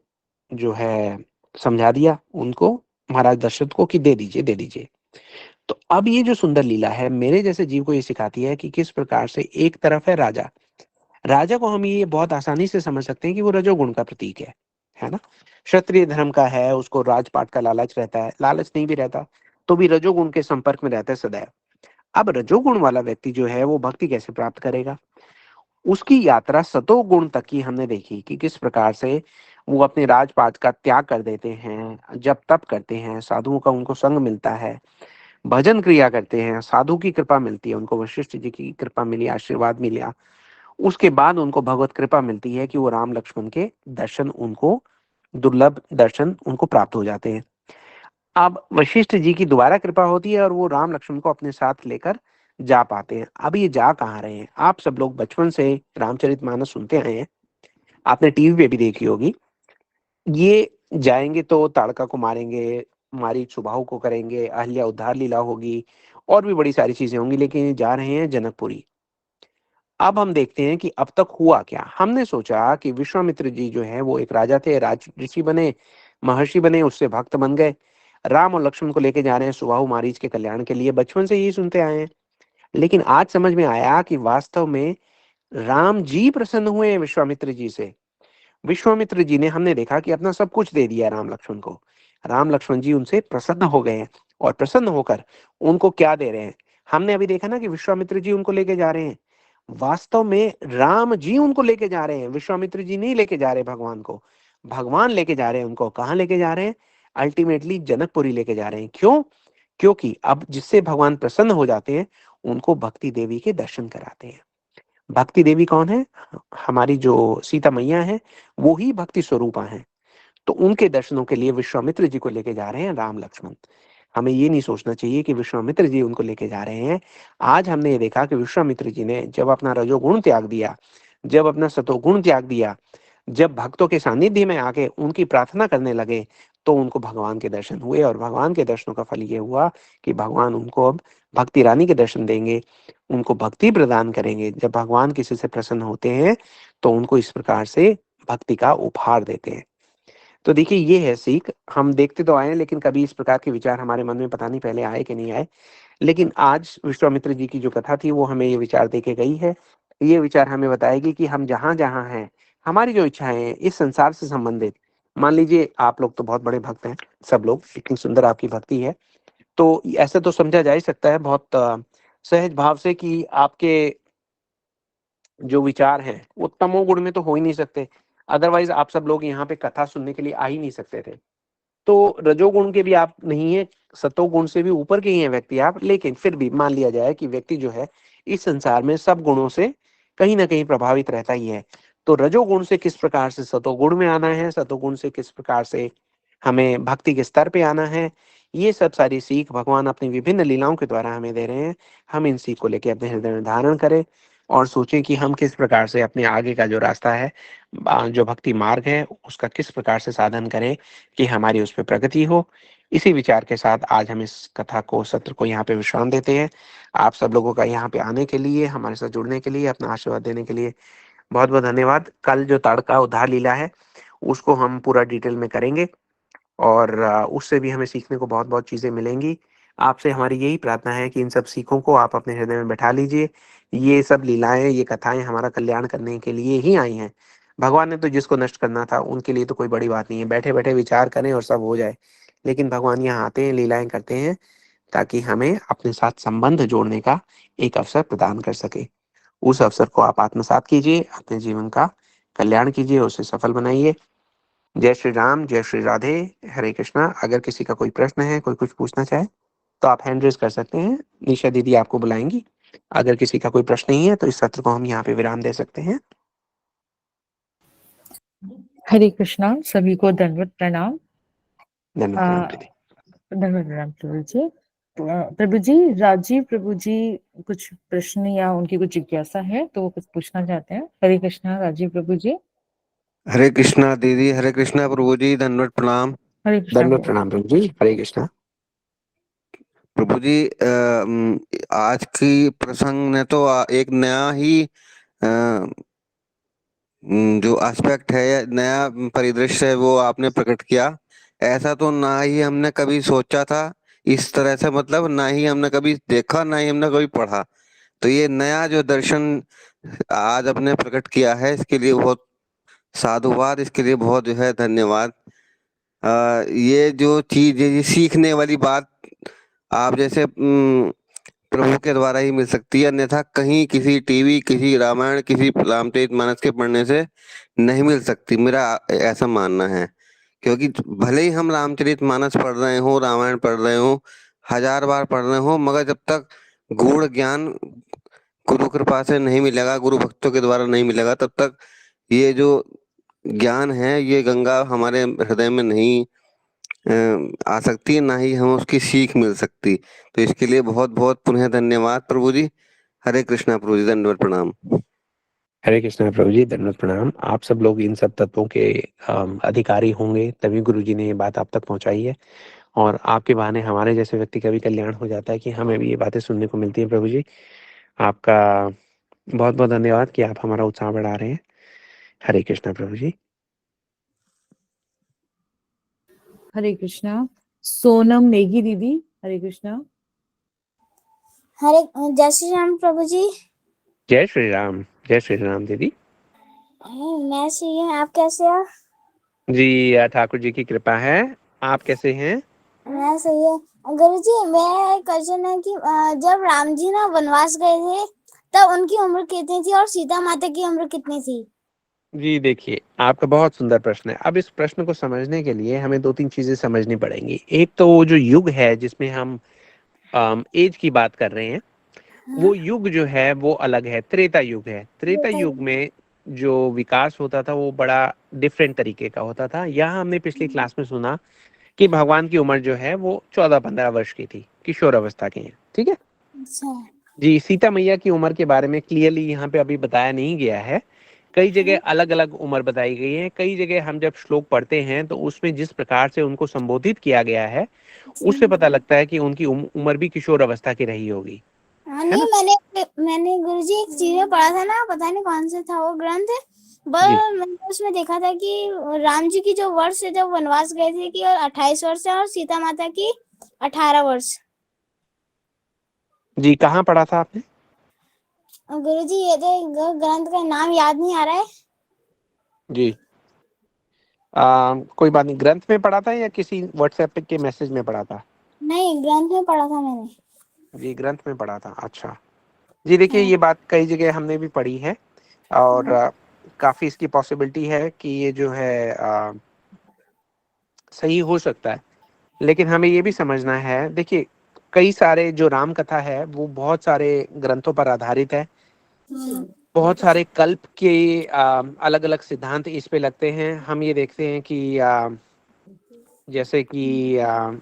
जो है समझा दिया उनको, महाराज दशरथ को, कि दे दीजिए दे दीजिए। तो अब ये जो सुंदर लीला है मेरे जैसे जीव को ये सिखाती है कि किस प्रकार से एक तरफ है राजा। राजा को हम ये बहुत आसानी से समझ सकते हैं कि वो रजोगुण का प्रतीक है ना। क्षत्रिय धर्म का है, उसको राजपाट का लालच रहता है, लालच नहीं भी रहता तो भी रजोगुण के संपर्क में रहता है सदैव। अब रजोगुण वाला व्यक्ति जो है वो भक्ति कैसे प्राप्त करेगा? उसकी यात्रा सतोगुण तक की हमने देखी कि किस प्रकार से वो अपने राजपाट का त्याग कर देते हैं, जब तप करते हैं, साधुओं का उनको संग मिलता है, भजन क्रिया करते हैं, साधु की कृपा मिलती है उनको, वशिष्ठ जी की कृपा मिली, आशीर्वाद मिला। उसके बाद उनको भगवत कृपा मिलती है कि वो राम लक्ष्मण के दर्शन, उनको दुर्लभ दर्शन उनको प्राप्त हो जाते हैं। अब वशिष्ठ जी की दोबारा कृपा होती है और वो राम लक्ष्मण को अपने साथ लेकर जा पाते हैं। अब ये जा कहाँ रहे हैं? आप सब लोग बचपन से रामचरितमानस सुनते आए हैं, आपने टीवी पे भी देखी होगी। ये जाएंगे तो ताड़का को मारेंगे, मारी सुबाहु को करेंगे, अहल्या उद्धार लीला होगी, और भी बड़ी सारी चीजें होंगी, लेकिन ये जा रहे हैं जनकपुरी। अब हम देखते हैं कि अब तक हुआ क्या। हमने सोचा कि विश्वामित्र जी जो है वो एक राजा थे, राज ऋषि बने, महर्षि बने, उससे भक्त बन गए। राम और लक्ष्मण को लेके जा रहे हैं सुबाहु मारीच के कल्याण के लिए, बचपन से यही सुनते आए हैं। लेकिन आज समझ में आया कि वास्तव में राम जी प्रसन्न हुए हैं विश्वामित्र जी से। विश्वामित्र जी ने, हमने देखा कि अपना सब कुछ दे दिया राम लक्ष्मण को। राम लक्ष्मण जी उनसे प्रसन्न हो गए हैं, और प्रसन्न होकर उनको क्या दे रहे हैं? हमने अभी देखा ना कि विश्वामित्र जी उनको लेके जा रहे हैं। वास्तव में राम जी उनको लेके जा रहे हैं, विश्वामित्र जी नहीं लेके जा रहे भगवान को। भगवान लेके जा रहे हैं उनको। कहाँ लेके जा रहे हैं? अल्टीमेटली जनकपुरी लेके जा रहे हैं। क्यों? क्योंकि अब जिससे भगवान प्रसन्न हो जाते हैं उनको भक्ति देवी के दर्शन कराते हैं। भक्ति देवी कौन है? हमारी जो सीता मैया है, वो ही भक्ति स्वरूपा है। तो उनके दर्शनों के लिए विश्वामित्र जी को लेके जा रहे हैं राम लक्ष्मण। हमें ये नहीं सोचना चाहिए कि विश्वामित्र जी उनको लेके जा रहे हैं। आज हमने ये देखा कि विश्वामित्र जी ने जब अपना रजोगुण त्याग दिया, जब अपना सतोगुण त्याग दिया, जब भक्तों के सानिध्य में आके उनकी प्रार्थना करने लगे, तो उनको भगवान के दर्शन हुए, और भगवान के दर्शनों का फल ये हुआ कि भगवान उनको अब भक्ति रानी के दर्शन देंगे, उनको भक्ति प्रदान करेंगे। जब भगवान किसी से प्रसन्न होते हैं तो उनको इस प्रकार से भक्ति का उपहार देते हैं। तो देखिए, ये है सीख। हम देखते तो आए हैं, लेकिन कभी इस प्रकार के विचार हमारे मन में पता नहीं पहले आए कि नहीं आए। लेकिन आज विश्वामित्र जी की जो कथा थी वो हमें ये विचार दे के गई है। ये विचार हमें बताएगी कि हम जहाँ जहाँ हैं, हमारी जो इच्छाएं हैं इस संसार से संबंधित, मान लीजिए आप लोग तो बहुत बड़े भक्त हैं, सब लोग, इतनी सुंदर आपकी भक्ति है, तो ऐसा तो समझा जा ही सकता है बहुत सहज भाव से कि आपके जो विचार हैं वो तमोगुण में तो हो ही नहीं सकते। अदरवाइज आप सब लोग यहाँ पे कथा सुनने के लिए आ ही नहीं सकते थे। तो रजोगुण के भी आप नहीं है, सतोगुण से भी ऊपर के ही हैं व्यक्ति आप, लेकिन फिर भी मान लिया जाए कि व्यक्ति जो है इस संसार में सब गुणों से कहीं ना कहीं प्रभावित रहता ही है। तो रजोगुण से किस प्रकार से सतोगुण में आना है, सतोगुण से किस प्रकार से हमें भक्ति के स्तर पे आना है, ये सब सारी सीख भगवान अपनी विभिन्न लीलाओं के द्वारा हमें दे रहे हैं। हम इन सीख को लेकर अपने हृदय में धारण करें और सोचें कि हम किस प्रकार से अपने आगे का जो रास्ता है, जो भक्ति मार्ग है, उसका किस प्रकार से साधन करें कि हमारी उस पर प्रगति हो। इसी विचार के साथ आज हम इस कथा को, सत्र को यहाँ पे विश्राम देते हैं। आप सब लोगों का यहाँ पे आने के लिए, हमारे साथ जुड़ने के लिए, अपना आशीर्वाद देने के लिए बहुत बहुत धन्यवाद। कल जो ताड़का उद्धार लीला है उसको हम पूरा डिटेल में करेंगे, और उससे भी हमें सीखने को बहुत बहुत चीजें मिलेंगी। आपसे हमारी यही प्रार्थना है कि इन सब सीखों को आप अपने हृदय में बैठा लीजिए। ये सब लीलाएं, ये कथाएं हमारा कल्याण करने के लिए ही आई हैं। भगवान ने तो जिसको नष्ट करना था उनके लिए तो कोई बड़ी बात नहीं है, बैठे बैठे विचार करें और सब हो जाए। लेकिन भगवान यहाँ आते हैं, लीलाएं करते हैं, ताकि हमें अपने साथ संबंध जोड़ने का एक अवसर प्रदान कर सके। उस अवसर को आप आत्मसात कीजिए, अपने जीवन का कल्याण कीजिए, उसे सफल बनाइए। जय श्री राम, जय श्री राधे, हरे कृष्णा। अगर किसी का कोई प्रश्न है, कोई कुछ पूछना चाहे, तो आप हैंड रेज कर सकते हैं, निशा दीदी आपको बुलाएंगी। अगर किसी का कोई प्रश्न नहीं है तो इस सत्र को हम यहाँ पे विराम दे सकते हैं। हरे कृष्णा, सभी को दंडवत प्रणाम। धन्यवाद प्रणाम दीदी। दंडवत प्रणाम प्रभु जी। प्रभु जी, राजीव प्रभु जी कुछ प्रश्न या उनकी कुछ जिज्ञासा है तो वो कुछ पूछना चाहते हैं। हरे कृष्णा राजीव प्रभु जी। हरे कृष्णा दीदी, हरे कृष्णा प्रभु जी, दंडवत प्रणाम। हरे कृष्णा धन्यवाद प्रणाम प्रभु जी, हरे कृष्णा। प्रभु जी, आज की प्रसंग ने तो एक नया ही जो एस्पेक्ट है, नया परिदृश्य है, वो आपने प्रकट किया। ऐसा तो ना ही हमने कभी सोचा था इस तरह से, मतलब ना ही हमने कभी देखा, ना ही हमने कभी पढ़ा। तो ये नया जो दर्शन आज आपने प्रकट किया है, इसके लिए बहुत साधुवाद, इसके लिए बहुत जो है धन्यवाद। ये जो चीज, ये सीखने वाली बात आप जैसे प्रभु के द्वारा ही मिल सकती है, अन्यथा कहीं किसी टीवी, किसी रामायण, किसी रामचरितमानस के पढ़ने से नहीं मिल सकती, मेरा ऐसा मानना है। क्योंकि भले ही हम रामचरितमानस पढ़ रहे हो, रामायण पढ़ रहे हो, 1000 बार पढ़ रहे हो, मगर जब तक गूढ़ ज्ञान गुरु कृपा से नहीं मिलेगा, गुरु भक्तों के द्वारा नहीं मिलेगा, तब तक ये जो ज्ञान है, ये गंगा हमारे हृदय में नहीं आ सकती है, ना ही हमें उसकी सीख मिल सकती। तो इसके लिए बहुत बहुत पुनः धन्यवाद प्रभु जी। हरे कृष्णा प्रभु जी, दंडवत प्रणाम। हरे कृष्णा प्रभु जी, धन्यवाद प्रणाम। आप सब लोग इन सब तत्वों के अधिकारी होंगे, तभी गुरु जी ने ये बात आप तक पहुंचाई है, और आपके बहाने हमारे जैसे व्यक्ति का भी कल्याण हो जाता है कि हमें भी ये बातें सुनने को मिलती है। प्रभु जी, आपका बहुत बहुत धन्यवाद कि आप हमारा उत्साह बढ़ा रहे हैं। हरे कृष्णा प्रभु जी। हरे कृष्णा। सोनम नेगी दीदी, हरे कृष्णा। हरे जय श्री राम प्रभु जी। जय श्री राम, जय श्री राम दीदी। मैं सही हूँ, आप कैसे हो? जी, ठाकुर जी की कृपा है। आप कैसे हैं? मैं सही है। गुरु जी, मेरा क्वेश्चन है कि जब राम जी ना वनवास गए थे तब उनकी उम्र कितनी थी और सीता माता की उम्र कितनी थी? जी देखिए, आपका बहुत सुंदर प्रश्न है। अब इस प्रश्न को समझने के लिए हमें दो तीन चीजें समझनी पड़ेंगी। एक तो वो जो युग है जिसमें हम एज की बात कर रहे हैं, वो युग जो है वो अलग है, त्रेता युग है। त्रेता युग में जो विकास होता था वो बड़ा डिफरेंट तरीके का होता था। यहाँ हमने पिछली क्लास में सुना कि भगवान की उम्र जो है वो 14-15 वर्ष की थी, किशोर अवस्था की है। ठीक है अच्छा जी। सीता मैया की उम्र के बारे में क्लियरली यहाँ पे अभी बताया नहीं गया है। कई जगह अलग अलग उम्र बताई गई है। कई जगह हम जब श्लोक पढ़ते हैं तो उसमें जिस प्रकार से उनको संबोधित किया गया है उससे पता लगता है कि उनकी उम्र भी किशोर अवस्था की रही होगी, हाँ है नहीं, ना। मैंने गुरुजी एक चीज में पढ़ा था ना, पता नहीं कौन सा था वो ग्रंथ, जी पर मैंने उसमें देखा था कि राम जी की जो वर्ष है जब वनवास गए थे कि 28 वर्ष है और सीता माता की 18 वर्ष। जी, कहाँ पढ़ा था आपने? गुरुजी ये तो ग्रंथ का नाम याद नहीं आ रहा है। जी कोई बात नहीं। ग्रंथ में पढ़ा था या किसी व्हाट्सएप के मैसेज में पढ़ा था? नहीं, ग्रंथ में पढ़ा था मैंने। जी ग्रंथ में पढ़ा था। अच्छा जी, देखिए हाँ ये बात कई जगह हमने भी पढ़ी है और काफी इसकी पॉसिबिलिटी है कि ये जो है सही हो सकता है। लेकिन हमें ये भी समझना है, देखिए कई सारे जो राम कथा है वो बहुत सारे ग्रंथों पर आधारित है। बहुत सारे कल्प के अलग अलग सिद्धांत इस पे लगते हैं। हम ये देखते हैं कि जैसे कि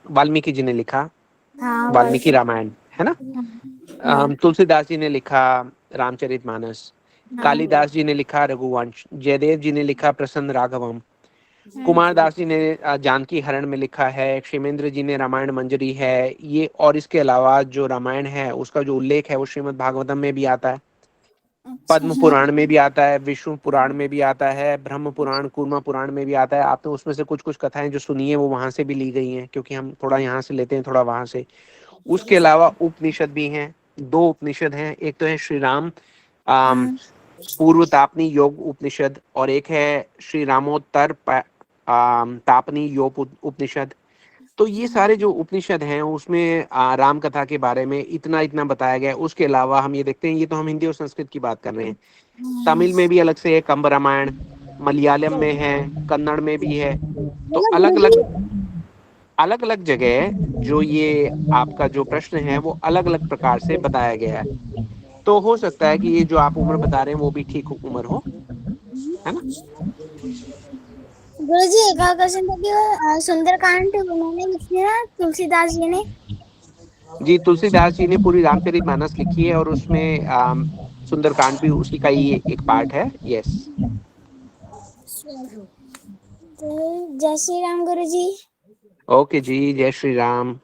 वाल्मीकि जी ने लिखा हाँ वाल्मीकि रामायण, है ना। हाँ तुलसीदास जी ने लिखा रामचरितमानस, हाँ कालिदास जी ने लिखा रघुवंश, जयदेव जी ने लिखा प्रसन्न राघवम, हाँ कुमार दास जी ने जानकी हरण में लिखा है, क्षेमेंद्र जी ने रामायण मंजरी है ये। और इसके अलावा जो रामायण है उसका जो उल्लेख है वो श्रीमद् भागवतम में भी आता है, अच्छा पद्म हाँ पुराण में भी आता है, विष्णु पुराण में भी आता है, ब्रह्म पुराण कूर्मा पुराण में भी आता है। आपने उसमें से कुछ कुछ कथाएं जो सुनी है वो वहां से भी ली गई हैं, क्योंकि हम थोड़ा यहाँ से लेते हैं थोड़ा वहां से। उसके अलावा उपनिषद भी हैं। दो उपनिषद हैं, एक तो है श्री राम आम, हाँ पूर्व तापनी योग उपनिषद और एक है श्री रामोत्तर तापनी योग उपनिषद। तो ये सारे जो उपनिषद हैं उसमें राम कथा के बारे में इतना इतना बताया गया है। उसके अलावा हम ये देखते हैं, ये तो हम हिंदी और संस्कृत की बात कर रहे हैं, तमिल में भी अलग से है कंब रामायण, मलयालम में है, कन्नड़ में भी है। तो मतलब अलग अलग जगह जो ये आपका जो प्रश्न है वो अलग अलग प्रकार से बताया गया है। तो हो सकता है कि ये जो आप उम्र बता रहे हैं वो भी ठीक उम्र हो, है ना। गुरुजी एक और क्वेश्चन था कि वो सुंदरकांड उन्होंने लिखी है ना, तुलसीदास जी ने। जी तुलसीदास जी ने पूरी रामचरितमानस लिखी है और उसमें सुंदरकांड भी उसी का ही एक पार्ट है। यस। तो जय श्री राम गुरुजी। ओके जी, जय श्री राम।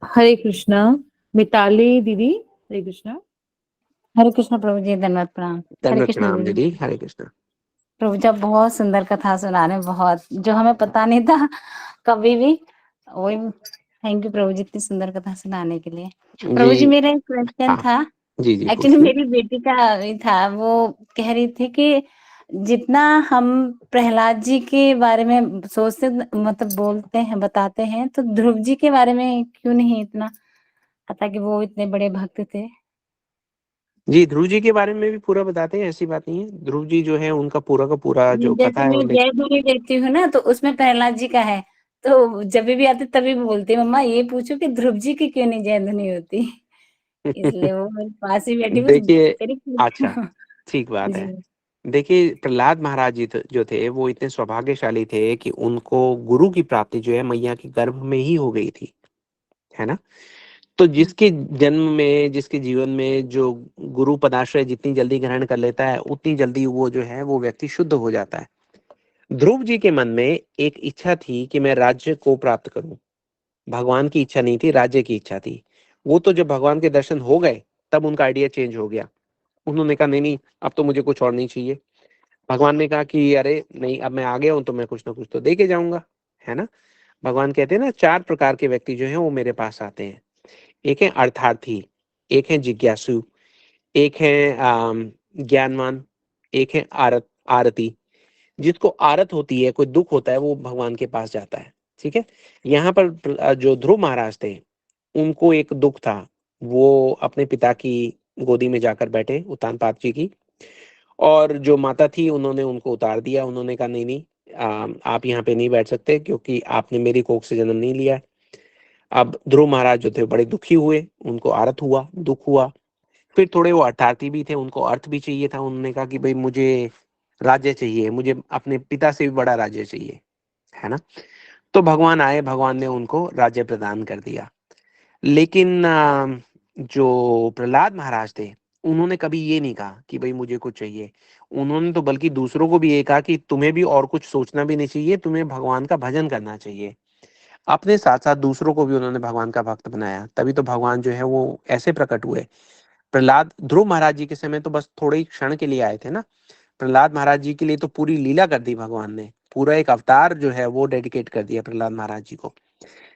हरे कृष्णा। मिताली दीदी, हरे कृष्णा। हरे कृष्ण प्रभु जी, धन्यवाद, प्रणाम। हरे धन्यवाद कृष्ण प्रणाम दीदी। दीदी, हरे कृष्ण। प्रभु जी आप बहुत सुंदर कथा सुना रहे हैं, बहुत जो हमें पता नहीं था कभी भी। वही, थैंक यू प्रभु जी इतनी सुंदर कथा सुनाने के लिए। प्रभु जी जी मेरा एक क्वेश्चन हाँ, था। जी जी एक्चुअली पूछिए। मेरी बेटी का भी था, वो कह रही थी कि जितना हम प्रहलाद जी के बारे में सोचते मतलब बोलते हैं बताते हैं, तो ध्रुव जी के बारे में क्यों नहीं इतना पता कि वो इतने बड़े भक्त थे। जी ध्रुव जी के बारे में भी पूरा बताते हैं, ऐसी बात नहीं है। ध्रुव जी जो है उनका पूरा का पूरा जो कथा जैसे है मैं वो जय ध्वनि देखती हूँ ना, तो उसमें प्रहलाद जी का है। तो जब भी आते तभी बोलती मम्मा ये पूछो कि ध्रुव जी की क्यों नहीं जय ध्वनि होती। इसलिए वो मेरे पास ही बैठी बस देखिए करी अच्छा, ठीक बात है। जी देखिए प्रहलाद महाराज जी जो थे वो इतने सौभाग्यशाली थे कि उनको गुरु की प्राप्ति जो है मैया के गर्भ में ही हो गई थी, है ना। तो जिसके जन्म में, जिसके जीवन में जो गुरु पदाश्रय जितनी जल्दी ग्रहण कर लेता है उतनी जल्दी वो जो है वो व्यक्ति शुद्ध हो जाता है। ध्रुव जी के मन में एक इच्छा थी कि मैं राज्य को प्राप्त करूं। भगवान की इच्छा नहीं थी, राज्य की इच्छा थी। वो तो जब भगवान के दर्शन हो गए तब उनका आइडिया चेंज हो गया। उन्होंने कहा नहीं नहीं, अब तो मुझे कुछ और नहीं चाहिए। भगवान ने कहा कि अरे नहीं, अब मैं आ गया हूं तो मैं कुछ ना कुछ तो दे के जाऊंगा, है ना। भगवान कहते हैं ना, चार प्रकार के व्यक्ति जो है वो मेरे पास आते हैं। एक है अर्थार्थी, एक है जिज्ञासु, एक है ज्ञानवान, एक है आरती। जिसको आरत होती है, कोई दुख होता है, वो भगवान के पास जाता है। ठीक है। यहाँ पर जो ध्रुव महाराज थे उनको एक दुख था। वो अपने पिता की गोदी में जाकर बैठे, उत्तानपाद जी की, और जो माता थी उन्होंने उनको उतार दिया। उन्होंने कहा नहीं नहीं, आप यहाँ पे नहीं बैठ सकते क्योंकि आपने मेरी कोख से जन्म नहीं लिया है। अब ध्रुव महाराज जो थे बड़े दुखी हुए, उनको आरत हुआ, दुख हुआ। फिर थोड़े वो अर्थार्थी भी थे, उनको अर्थ भी चाहिए था। उन्होंने कहा कि भाई मुझे राज्य चाहिए, मुझे अपने पिता से भी बड़ा राज्य चाहिए, है ना। तो भगवान आए, भगवान ने उनको राज्य प्रदान कर दिया। लेकिन जो प्रहलाद महाराज थे, उन्होंने कभी ये नहीं कहा कि भाई मुझे कुछ चाहिए। उन्होंने तो बल्कि दूसरों को भी ये कहा कि तुम्हें भी और कुछ सोचना भी नहीं चाहिए, तुम्हें भगवान का भजन करना चाहिए। अपने साथ साथ दूसरों को भी उन्होंने भगवान का भक्त बनाया, तभी तो भगवान जो है वो ऐसे प्रकट हुए। प्रहलाद ध्रुव महाराज जी के समय तो बस थोड़े ही क्षण के लिए आए थे ना। प्रहलाद महाराज जी के लिए तो पूरी लीला कर दी भगवान ने, पूरा एक अवतार जो है वो डेडिकेट कर दिया प्रहलाद महाराज जी को।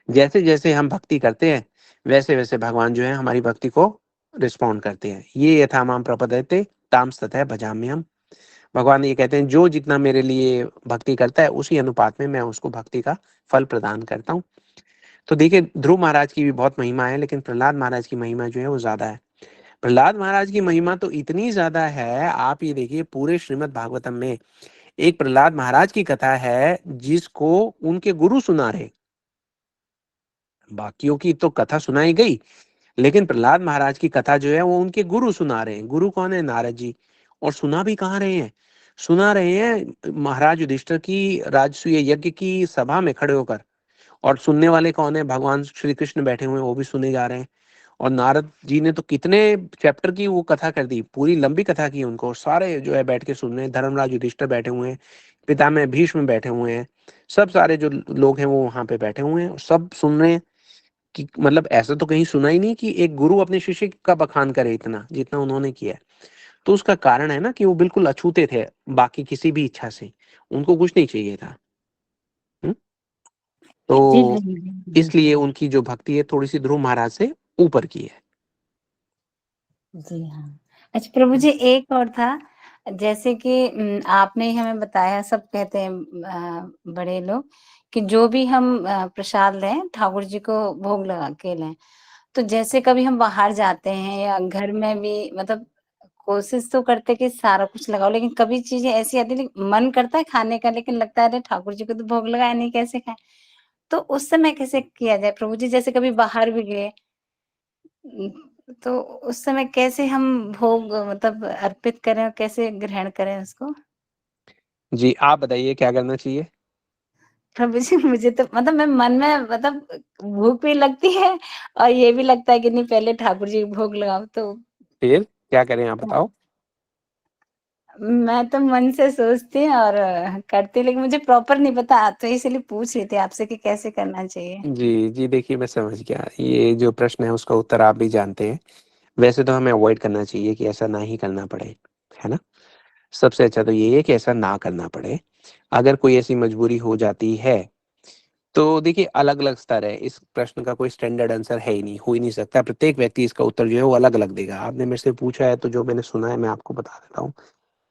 जैसे जैसे हम भक्ति करते हैं, वैसे वैसे भगवान जो है हमारी भक्ति को रिस्पॉन्ड करते हैं। ये यथा माम प्रपद्यते ताम तथा भजाम्यहम्। भगवान ये कहते हैं जो जितना मेरे लिए भक्ति करता है, उसी अनुपात में मैं उसको भक्ति का फल प्रदान करता हूँ। तो देखिए, ध्रुव महाराज की भी बहुत महिमा है, लेकिन प्रहलाद महाराज की महिमा जो है वो ज्यादा है। प्रहलाद महाराज की महिमा तो इतनी ज्यादा है, आप ये देखिए पूरे श्रीमद् भागवतम में एक प्रहलाद महाराज की कथा है जिसको उनके गुरु सुना रहे। बाकियों की तो कथा सुनाई गई, लेकिन प्रहलाद महाराज की कथा जो है वो उनके गुरु सुना रहे हैं। गुरु कौन है? नारद जी। और सुना भी कहाँ रहे हैं? सुना रहे हैं महाराज युधिष्ठिर की राजसूय यज्ञ की सभा में खड़े होकर। और सुनने वाले कौन है? भगवान श्री कृष्ण बैठे हुए हैं, वो भी सुने जा रहे हैं। और नारद जी ने तो कितने चैप्टर की वो कथा कर दी, पूरी लंबी कथा की उनको, सारे जो है बैठ के सुन रहे हैं। धर्मराज युधिष्ठिर बैठे हुए हैं, पितामह भीष्म बैठे हुए हैं, सब सारे जो लोग हैं वो वहां पे बैठे हुए हैं, सब सुन रहे हैं। कि मतलब ऐसा तो कहीं सुना ही नहीं कि एक गुरु अपने शिष्य का बखान करे इतना जितना उन्होंने किया है। तो उसका कारण है ना कि वो बिल्कुल अछूते थे बाकी किसी भी इच्छा से, उनको कुछ नहीं चाहिए था। हुँ? जी तो प्रभु इसलिए उनकी जो भक्ति है थोड़ी सी ध्रुव महाराज से ऊपर की है। जी हाँ। अच्छा प्रभु जी, एक और था, जैसे कि आपने ही हमें बताया, सब कहते हैं बड़े लोग कि जो भी हम प्रसाद लें ठाकुर जी को भोग लगा के लें। तो जैसे कभी हम बाहर जाते हैं या घर में भी, मतलब कोशिश तो करते कि सारा कुछ लगाओ, लेकिन कभी चीजें ऐसी आती है मन करता है खाने का, लेकिन लगता है अरे ठाकुर जी को तो भोग लगाया नहीं, कैसे खाएं। तो उस समय कैसे किया जाए प्रभु जी? जैसे कभी बाहर भी गए, तो उस समय कैसे हम भोग मतलब अर्पित करें और कैसे ग्रहण करें उसको? जी, आप बताइए क्या करना चाहिए? प्रभु जी मुझे तो मतलब मैं मन में मतलब भूख भी लगती है और ये भी लगता है कि नहीं पहले ठाकुर जी को भोग लगाओ, तो फिर क्या करें आप बताओ? मैं तो मन से सोचती हूँ और करती हूँ, लेकिन मुझे प्रॉपर नहीं पता, तो इसलिए पूछ रही थी आपसे कि कैसे करना चाहिए। जी, जी, देखिए मैं समझ गया। ये जो प्रश्न है उसका उत्तर आप भी जानते हैं। वैसे तो हमें अवॉइड करना चाहिए कि ऐसा ना ही करना पड़े, है ना? सबसे अच्छा तो यही है कि ऐसा ना करना पड़े। अगर कोई ऐसी मजबूरी हो जाती है, तो देखिए अलग-अलग स्तर है। इस प्रश्न का कोई स्टैंडर्ड आंसर है ही नहीं, हो ही नहीं सकता। प्रत्येक व्यक्ति इसका उत्तर जो है वो अलग-अलग देगा। आपने मेरे से पूछा है तो जो मैंने सुना है मैं आपको बता देता हूँ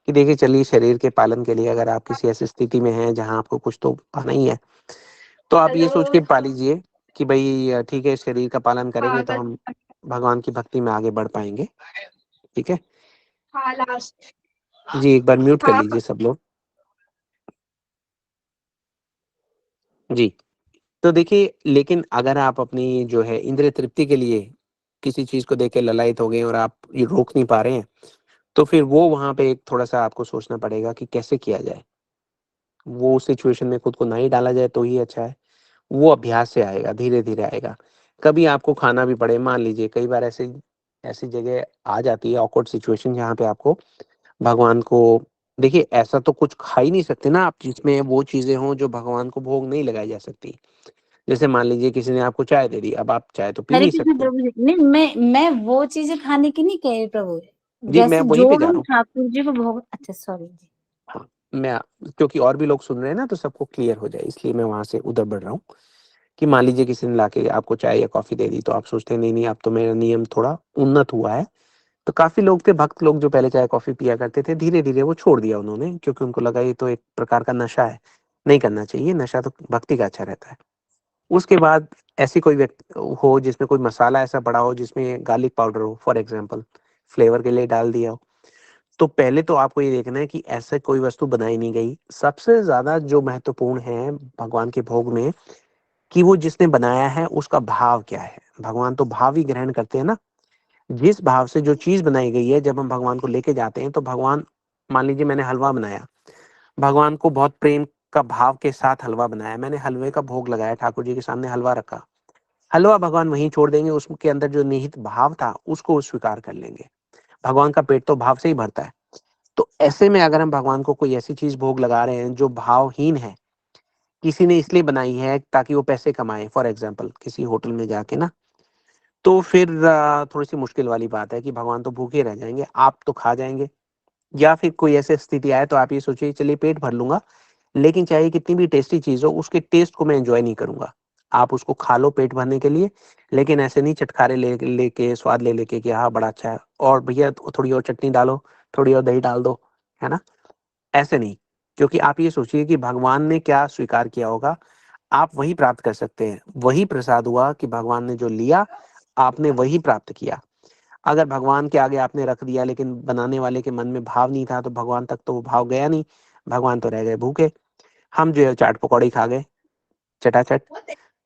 कि देखिए चलिए, शरीर के पालन के लिए अगर आप किसी ऐसी स्थिति में हैं जहाँ आपको कुछ तो पाना ही है, तो आप ये सोच के पा लीजिए कि भई ठीक है, शरीर का पालन करेंगे तो हम भगवान की भक्ति में आगे बढ़ पाएँगे, ठीक है? जी, एक बार म्यूट कर लीजिए सब लोग। जी, तो देखिए, लेकिन अगर आप अपनी जो है इंद्रिय तृप्ति के लिए किसी चीज़ को देख के ललायत हो गए और आप ये रोक नहीं पा रहे हैं, तो फिर वो वहाँ पे एक थोड़ा-सा आपको सोचना पड़ेगा कि कैसे किया जाए। वो सिचुएशन में खुद को ना ही डाला जाए तो ही अच्छा है। वो अभ्यास से आएगा, धीरे-धीरे आएगा। कभी आपको खाना भी पड़े, मान लीजिए कई बार ऐसी ऐसी जगह आ जाती है ऑकवर्ड सिचुएशन जहाँ पे आपको भगवान को देखिए ऐसा तो कुछ खा ही नहीं सकते ना आप जिसमें वो चीज़ें हों जो भगवान को भोग नहीं लगाई जा सकती। जैसे मान लीजिए किसी ने आपको चाय दे दी, अब आप चाय तो पी हरे नहीं कृष्ण सकते। प्रभु जी, नहीं मैं वो चीजें खाने की नहीं कह रही प्रभु, जी, मैं जैसे वहीं जो पे जा रहा हम हूँ। ठाकुर जी को भोग, अच्छा सॉरी जी। हाँ, मैं क्योंकि और भी लोग सुन रहे हैं ना तो सबको क्लियर हो जाए इसलिए मैं वहाँ से उधर बढ़ रहा हूँ, कि मान लीजिए किसी ने लाके आपको चाय या कॉफ़ी दे दी तो आप सोचते हैं नहीं-नहीं अब तो मेरा नियम थोड़ा उन्नत हुआ है। तो काफ़ी लोग थे, भक्त लोग जो पहले चाय कॉफ़ी पिया करते थे, धीरे-धीरे वो छोड़ दिया उन्होंने क्योंकि उनको लगा ये तो एक प्रकार का नशा है, नहीं करना चाहिए, नशा तो भक्ति का अच्छा रहता है। उसके बाद ऐसी कोई व्यक्ति हो जिसमें कोई मसाला ऐसा पड़ा हो जिसमें गार्लिक पाउडर हो फॉर एग्ज़ाम्पल, फ्लेवर के लिए डाल दिया हो। तो पहले तो आपको ये देखना है कि ऐसे कोई वस्तु बनाई नहीं गई। सबसे ज़्यादा जो महत्वपूर्ण है भगवान के भोग में कि वो जिसने बनाया है उसका भाव क्या है? भगवान तो भाव ही ग्रहण करते हैं ना। जिस भाव से जो चीज़ बनाई गई है जब हम भगवान को लेके जाते हैं तो भगवान मान लीजिए मैंने हलवा बनाया, भगवान को बहुत प्रेम का भाव के साथ हलवा बनाया, मैंने हलवे का भोग लगाया, ठाकुर जी के सामने हलवा रखा, हलवा भगवान वहीं छोड़ देंगे, उसके अंदर जो निहित भाव था उसको वो स्वीकार कर लेंगे। भगवान का पेट तो भाव से ही भरता है। तो ऐसे में अगर हम भगवान को कोई ऐसी चीज भोग लगा रहे हैं जो भावहीन है, किसी ने इसलिए बनाई है ताकि वो पैसे कमाए, फॉर एग्जाम्पल किसी होटल में जाके ना, तो फिर थोड़ी सी मुश्किल वाली बात है कि भगवान तो भूखे रह जाएंगे, आप तो खा जाएंगे। या फिर कोई ऐसी स्थिति आए तो आप ये सोचिए चलिए पेट भर लूंगा, लेकिन चाहे कितनी भी टेस्टी चीज हो उसके टेस्ट को मैं एंजॉय नहीं करूंगा। आप उसको खा लो पेट भरने के लिए, लेकिन ऐसे नहीं चटखारे ले लेके स्वाद ले लेके कि हाँ बड़ा अच्छा है और भैया थोड़ी और चटनी डालो, थोड़ी और दही डाल दो, है ना, ऐसे नहीं। क्योंकि आप ये सोचिए कि भगवान ने क्या स्वीकार किया होगा, आप वही प्राप्त कर सकते हैं। वही प्रसाद हुआ कि भगवान ने जो लिया आपने वही प्राप्त किया। अगर भगवान के आगे आपने रख दिया लेकिन बनाने वाले के मन में भाव नहीं था तो भगवान तक तो वो भाव गया नहीं, भगवान तो रह गए भूखे। हम जो है चाट पकौड़ी खा गए चटाचट,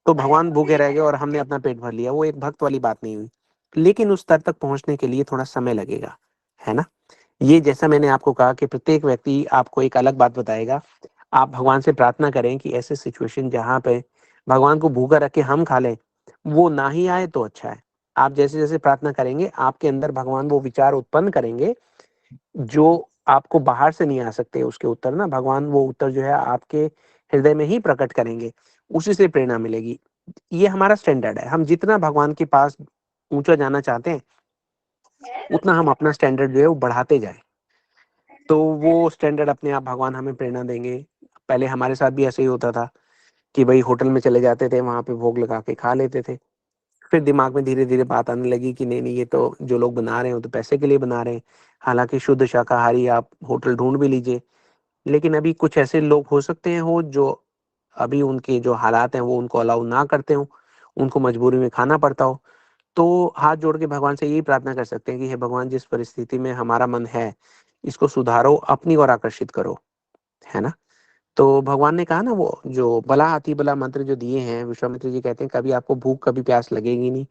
तो भगवान भूखे रह गए और हमने अपना पेट भर लिया, वो एक भक्त वाली बात नहीं हुई। लेकिन उस स्तर तक पहुंचने के लिए थोड़ा समय लगेगा, है ना। ये जैसा मैंने आपको कहा कि प्रत्येक व्यक्ति आपको एक अलग बात बताएगा। आप भगवान से प्रार्थना करें कि ऐसे सिचुएशन जहाँ पे भगवान को भूखा रख के हम खा लें, वो ना ही आए तो अच्छा है। आप जैसे जैसे प्रार्थना करेंगे आपके अंदर भगवान वो विचार उत्पन्न करेंगे जो आपको बाहर से नहीं आ सकते, उसके उत्तर ना भगवान वो उत्तर जो है आपके हृदय में ही प्रकट करेंगे, उसी से प्रेरणा मिलेगी। ये हमारा स्टैंडर्ड है, हम जितना भगवान के पास ऊंचा जाना चाहते हैं उतना हम अपना स्टैंडर्ड जो है वो बढ़ाते जाए, तो वो स्टैंडर्ड अपने आप भगवान हमें प्रेरणा देंगे। पहले हमारे साथ भी ऐसे ही होता था कि भाई होटल में चले जाते थे, वहां पे भोग लगा के खा लेते थे। फिर दिमाग में धीरे धीरे बात आने लगी कि नहीं नहीं ये तो जो लोग बना रहे हैं वो तो पैसे के लिए बना रहे हैं, हालांकि शुद्ध शाकाहारी आप होटल ढूंढ भी लीजिए। लेकिन अभी कुछ ऐसे लोग हो सकते हैं हो जो अभी उनके जो हालात हैं वो उनको अलाउ ना करते हो, उनको मजबूरी में खाना पड़ता हो, तो हाथ जोड़ के भगवान से यही प्रार्थना कर सकते हैं कि हे भगवान जिस परिस्थिति में हमारा मन है इसको सुधारो, अपनी ओर आकर्षित करो, है ना। तो भगवान ने कहा ना वो जो बला अति बला मंत्र जो दिए हैं, विश्वामित्र जी कहते हैं कभी आपको भूख कभी प्यास लगेगी नहीं।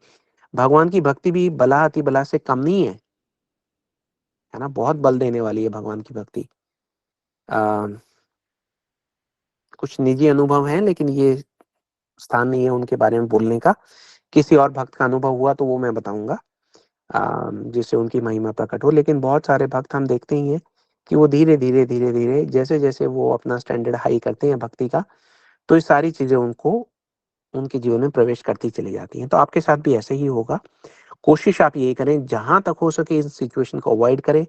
भगवान की भक्ति भी बला अति बला से कम नहीं है ना, बहुत बल देने वाली है भगवान की भक्ति। आ, कुछ निजी अनुभव है लेकिन ये स्थान नहीं है उनके बारे में बोलने का। किसी और भक्त का अनुभव हुआ तो वो मैं बताऊंगा जिससे उनकी महिमा प्रकट हो। लेकिन बहुत सारे भक्त हम देखते ही हैं कि वो धीरे धीरे जैसे जैसे वो अपना स्टैंडर्ड हाई करते हैं भक्ति का, तो ये सारी चीजें उनको उनके जीवन में प्रवेश करती चली जाती हैं। तो आपके साथ भी ऐसे ही होगा। कोशिश आप यही करें जहां तक हो सके इस सिचुएशन को अवॉइड करें,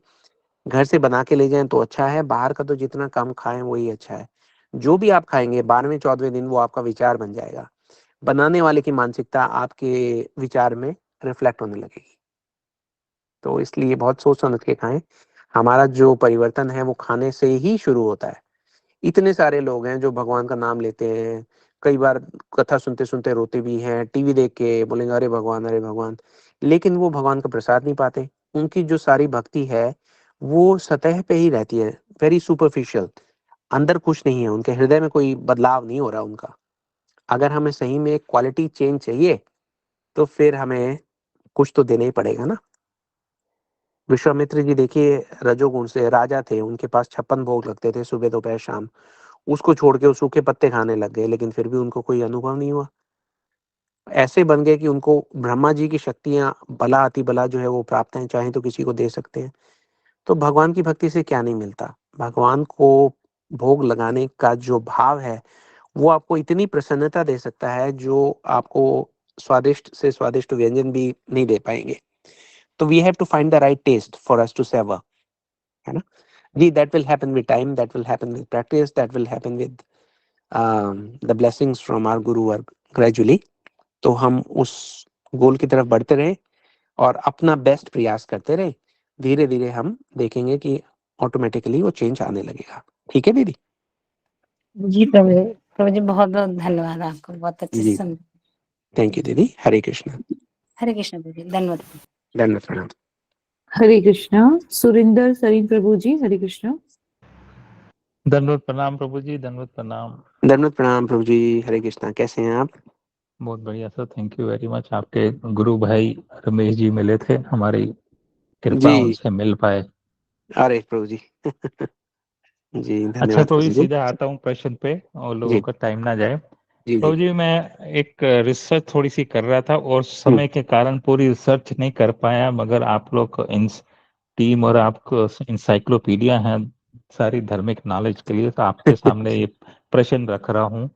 घर से बना के ले जाएं तो अच्छा है, बाहर का तो जितना कम खाएं वही अच्छा है। जो भी आप खाएंगे 12वें 14वें दिन वो आपका विचार बन जाएगा, बनाने वाले की मानसिकता आपके विचार में रिफ्लेक्ट होने लगेगी। तो इसलिए बहुत सोच समझ के खाएं। हमारा जो परिवर्तन है वो खाने से ही शुरू होता है। इतने सारे लोग हैं जो भगवान का नाम लेते हैं, कई बार कथा सुनते सुनते रोते भी हैं, टीवी देख के बोलेंगे अरे भगवान, लेकिन वो भगवान का प्रसाद नहीं पाते। उनकी जो सारी भक्ति है वो सतह पे ही रहती है, वेरी सुपरफिशियल, अंदर कुछ नहीं है, उनके हृदय में कोई बदलाव नहीं हो रहा उनका। अगर हमें सही में क्वालिटी चेंज चाहिए तो फिर हमें कुछ तो देना ही पड़ेगा ना। विश्वामित्र जी देखिए रजोगुण से राजा थे, उनके पास 56 भोग लगते थे सुबह दोपहर शाम, उसको छोड़ के वो सूखे पत्ते खाने लग गए, लेकिन फिर भी उनको कोई अनुभव नहीं हुआ। ऐसे बन गए कि उनको ब्रह्मा जी की शक्तियां बला अति बला जो है वो प्राप्त है, चाहे तो किसी को दे सकते हैं। तो भगवान की भक्ति से क्या नहीं मिलता। भगवान को भोग लगाने का जो भाव है वो आपको इतनी प्रसन्नता दे सकता है जो आपको स्वादिष्ट से स्वादिष्ट व्यंजन भी नहीं दे पाएंगे। तो we have to find the right taste for us to savour, है ना जी। That will happen with time, that will happen with practice, that will happen with the blessings from our guru or gradually. तो हम उस गोल की तरफ बढ़ते रहे और अपना बेस्ट प्रयास करते रहे, धीरे धीरे हम देखेंगे कि ऑटोमेटिकली वो चेंज आने लगेगा। ठीक है दीदी। जी प्रभु। प्रभु जी बहुत बहुत धन्यवाद आपको, बहुत अच्छे जी से थैंक यू दीदी। हरे कृष्णा। हरे कृष्ण प्रभु जी, धन्यवाद। धन्यवाद प्रणाम। हरे कृष्णा। सुरिंदर सरीन प्रभु जी, हरे कृष्णा। दंडवत प्रणाम प्रभु जी, दंडवत प्रणाम। धन्यवाद प्रणाम प्रभु जी। हरे कृष्णा। कैसे हैं आप? बहुत बढ़िया sir, thank you very much. आपके गुरु भाई रमेश जी मिले थे, हमारी कृपा जी उनसे मिल पाए। अरे प्रभु जी जी अच्छा धन्यवाद प्रभु जी, प्रभु जी। सीधा आता हूँ प्रश्न पे और लोगों जी का टाइम ना जाए। जी प्रभु जी। जी, मैं एक रिसर्च थोड़ी सी कर रहा था और हम्म, समय के कारण पूरी रिसर्च नहीं कर पाया, मगर आप लोग इन टीम और आपको इंसाइक्लोपीडिया है सारी धार्मिक नॉलेज के लिए, तो आपके सामने ये प्रश्न रख रहा हूँ।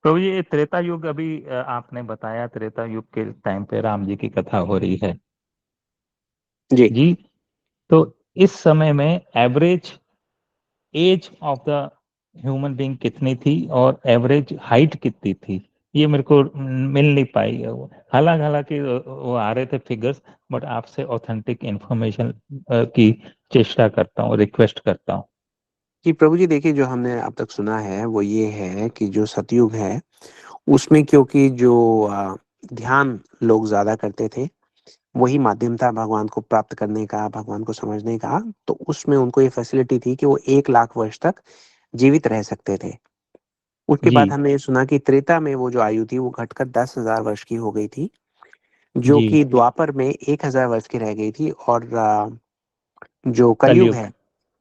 प्रभु जी, ये त्रेता युग अभी आपने बताया, त्रेता युग के टाइम पे राम जी की कथा हो रही है जी जी। तो इस समय में average age of the human being कितनी थी और एवरेज हाइट कितनी थी, ये मेरे को मिल नहीं पाई। हालांकि हालांकि वो आ रहे थे फिगर्स, बट आपसे ऑथेंटिक इंफॉर्मेशन की चेष्टा करता हूँ, रिक्वेस्ट करता हूँ। जी प्रभु जी, देखिए जो हमने अब तक सुना है वो ये है कि जो सतयुग है उसमें क्योंकि जो ध्यान लोग ज्यादा करते थे, वही माध्यम था भगवान को प्राप्त करने का, भगवान को समझने का। तो उसमें उनको ये फैसिलिटी थी कि वो 1 लाख वर्ष तक जीवित रह सकते थे। उसके जी बाद हमने ये सुना कि त्रेता में वो जो आयु थी वो घटकर 10,000 वर्ष की हो गई थी, जो जी। कि द्वापर में 1,000 वर्ष की रह गई थी। और जो कलयुग कलयुग है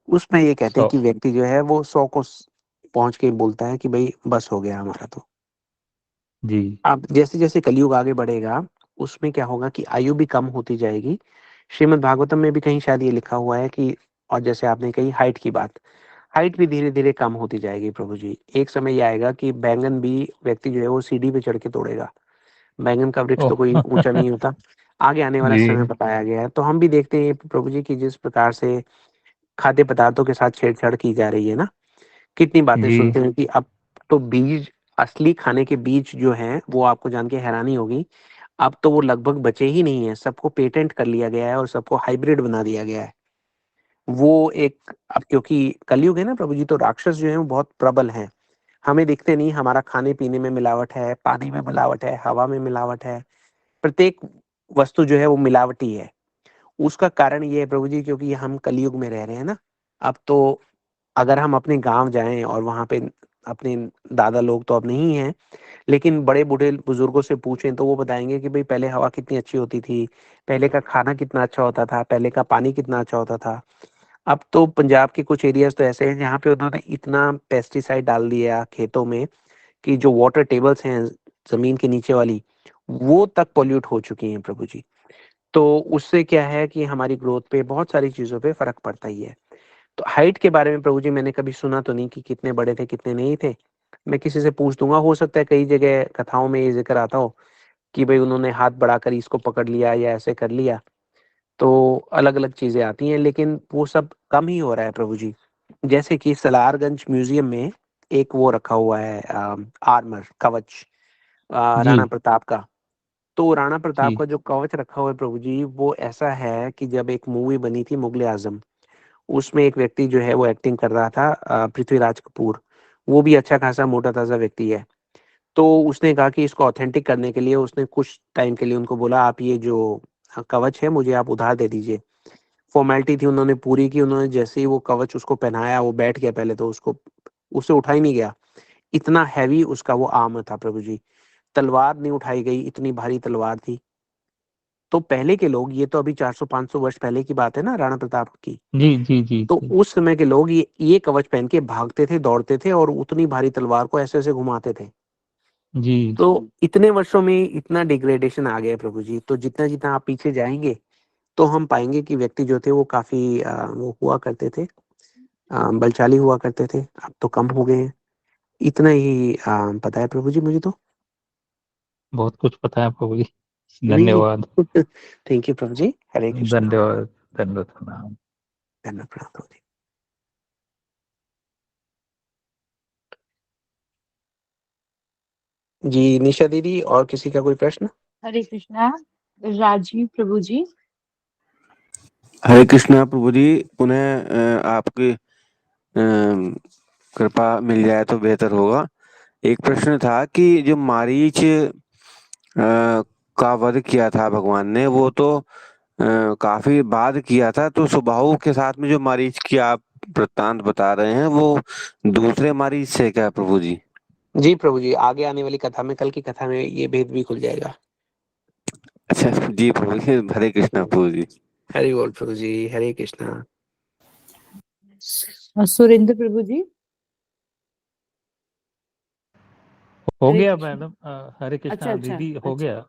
उसमें ये कहते 100। हैं कि व्यक्ति जो है वो 100 को पहुंच के बोलता है कि भाई बस हो गया हमारा। तो जी अब जैसे जैसे कलयुग आगे बढ़ेगा उसमें क्या होगा कि आयु भी कम होती जाएगी। श्रीमद् भागवतम में भी कहीं शायद ये लिखा हुआ है कि, और जैसे आपने कही हाइट की बात, हाइट भी धीरे धीरे कम होती जाएगी प्रभु जी। एक समय ये आएगा कि बैंगन भी व्यक्ति जो है वो सीढ़ी पे चढ़ के तोड़ेगा। बैंगन का वृक्ष तो ओह कोई ऊंचा नहीं होता। आगे आने वाला समय जी बताया गया है। तो हम भी देखते हैं प्रभु जी की जिस प्रकार से खाद्य पदार्थों के साथ छेड़छाड़ की जा रही है ना, कितनी बातें जी सुनते हैं कि अब तो बीज, असली खाने के बीज जो हैं वो आपको जान के हैरानी होगी, अब तो वो लगभग बचे ही नहीं है। सबको पेटेंट कर लिया गया है और सबको हाइब्रिड बना दिया गया है। वो एक, अब क्योंकि कलयुग है ना प्रभु जी, तो राक्षस जो है वो बहुत प्रबल हैं। हमें दिखते नहीं, हमारा खाने पीने में मिलावट है, पानी में मिलावट है, हवा में मिलावट है, प्रत्येक वस्तु जो है वो मिलावटी है। उसका कारण ये है प्रभु जी, क्योंकि हम कलयुग में रह रहे हैं ना। अब तो अगर हम अपने गांव जाएं और वहां पे अपने दादा लोग तो अब नहीं हैं, लेकिन बड़े बूढ़े बुजुर्गों से पूछें तो वो बताएंगे कि भाई पहले हवा कितनी अच्छी होती थी, पहले का खाना कितना अच्छा होता था, पहले का पानी कितना अच्छा होता था। अब तो पंजाब के कुछ एरियाज तो ऐसे हैं जहाँ पे उन्होंने इतना पेस्टिसाइड डाल दिया खेतों में कि जो वाटर टेबल्स हैं जमीन के नीचे वाली, वो तक पोल्यूट हो चुकी हैं प्रभु जी। तो उससे क्या है कि हमारी ग्रोथ पे, बहुत सारी चीजों पे फर्क पड़ता ही है। तो हाइट के बारे में प्रभु जी मैंने कभी सुना तो नहीं कि कितने बड़े थे कितने नहीं थे। मैं किसी से पूछ दूंगा, हो सकता है कई जगह कथाओं में ये जिक्र आता हो कि भाई उन्होंने हाथ बढ़ाकर इसको पकड़ लिया या ऐसे कर लिया। तो अलग अलग चीजें आती हैं, लेकिन वो सब कम ही हो रहा है प्रभु जी। जैसे कि सलारगंज म्यूजियम में एक वो रखा हुआ है, आर्मर कवच, जी राणा प्रताप का। तो राणा प्रताप जी का जो कवच रखा हुआ है प्रभु जी, वो ऐसा है कि जब एक मूवी बनी थी मुगले आजम, उसमें एक व्यक्ति जो है वो एक्टिंग कर रहा था, पृथ्वीराज कपूर। वो भी अच्छा खासा मोटा ताजा व्यक्ति है। तो उसने कहा कि इसको ऑथेंटिक करने के लिए उसने कुछ टाइम के लिए उनको बोला आप ये जो कवच है मुझे आप उधार दे दीजिए। फॉर्मेलिटी थी, उन्होंने पूरी की। उन्होंने जैसे ही वो कवच उसको पहनाया वो बैठ गया, पहले तो उसको, उससे उठा ही नहीं गया। इतना हैवी उसका वो आर्मर था प्रभु जी। तलवार नहीं उठाई गई, इतनी भारी तलवार थी। तो पहले के लोग, ये तो अभी 400-500 वर्ष पहले की बात है ना राणा प्रताप की, जी जी जी तो जी उस समय के लोग ये कवच पहन के भागते थे, दौड़ते थे और उतनी भारी तलवार को ऐसे ऐसे घुमाते थे। जी तो इतने वर्षों में इतना डिग्रेडेशन आ गया है प्रभु जी। तो जितना जितना आप पीछे जाएंगे तो हम पाएंगे कि व्यक्ति जो थे वो काफी वो हुआ करते थे, बलशाली हुआ करते थे। अब तो कम हो गए हैं। इतना ही पता है प्रभु जी मुझे तो। बहुत कुछ पता है प्रभु जी, जी जी। धन्यवाद। थैंक यू प्रभु जी। हरे कृष्णा। धन्यवाद धन्यवाद प्रणाम। धन्यवाद प्रभु जी। जी निशा दीदी, और किसी का कोई प्रश्न? हरे कृष्णा। राजीव प्रभु जी। हरे कृष्णा प्रभु जी, पुनः आपकी कृपा मिल जाए तो बेहतर होगा। एक प्रश्न था कि जो मारीच का वध किया था भगवान ने, वो तो काफी बाद किया था। तो सुबाहु के साथ में जो मारीच की आप वृत्तांत बता रहे हैं, वो दूसरे मारीच से क्या प्रभु जी? जी प्रभु जी, आगे आने वाली कथा में, कल की कथा में ये भेद भी खुल जाएगा। अच्छा जी प्रभु जी, हरे कृष्णा प्रभु जी। हरि बोल प्रभु जी। हरे कृष्णा। सुरेंद्र प्रभु जी। हो हरे गया कृष्ण। मैडम, हरे अच्छा कृष्णा अच्छा दीदी, हो अच्छा गया।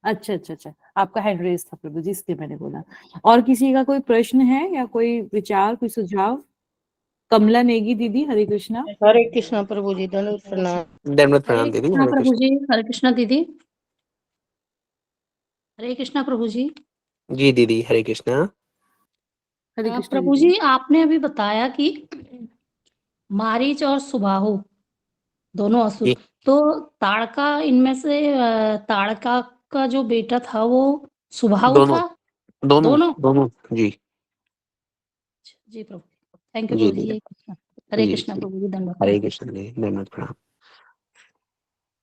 अच्छा अच्छा अच्छा, आपका हैंड रेज था प्रभु जी, इसलिए मैंने बोला। और किसी का कोई प्रश्न है या कोई विचार, कोई सुझाव? कमला नेगी दीदी, हरे कृष्णा। हरे कृष्णा प्रभु जी, दंडवत प्रणाम। दंडवत हरे प्रणाम दीदी, कृष्णा हरे प्रभु कृष्ण। जी, हरे कृष्णा दीदी, हरे कृष्णा प्रभु जी। जी दीदी, हरे कृष्णा। हरे कृष्णा प्रभु दीदी। जी, आपने अभी बताया कि मारीच और सुबाहु दोनों असुर, जी, तो ताड़का इनमें से ताड़का का जो बेटा था वो सुबाहु दोनों था? दोनों दोनों? दोनों जी। जी प्रभु, थैंक यू जी प्रभु जी। दीदी। हरे जी कृष्णा जी, प्रभु जी, दंडवत हरे प्रणाम। कृष्ण जी, दंडवत प्रणाम।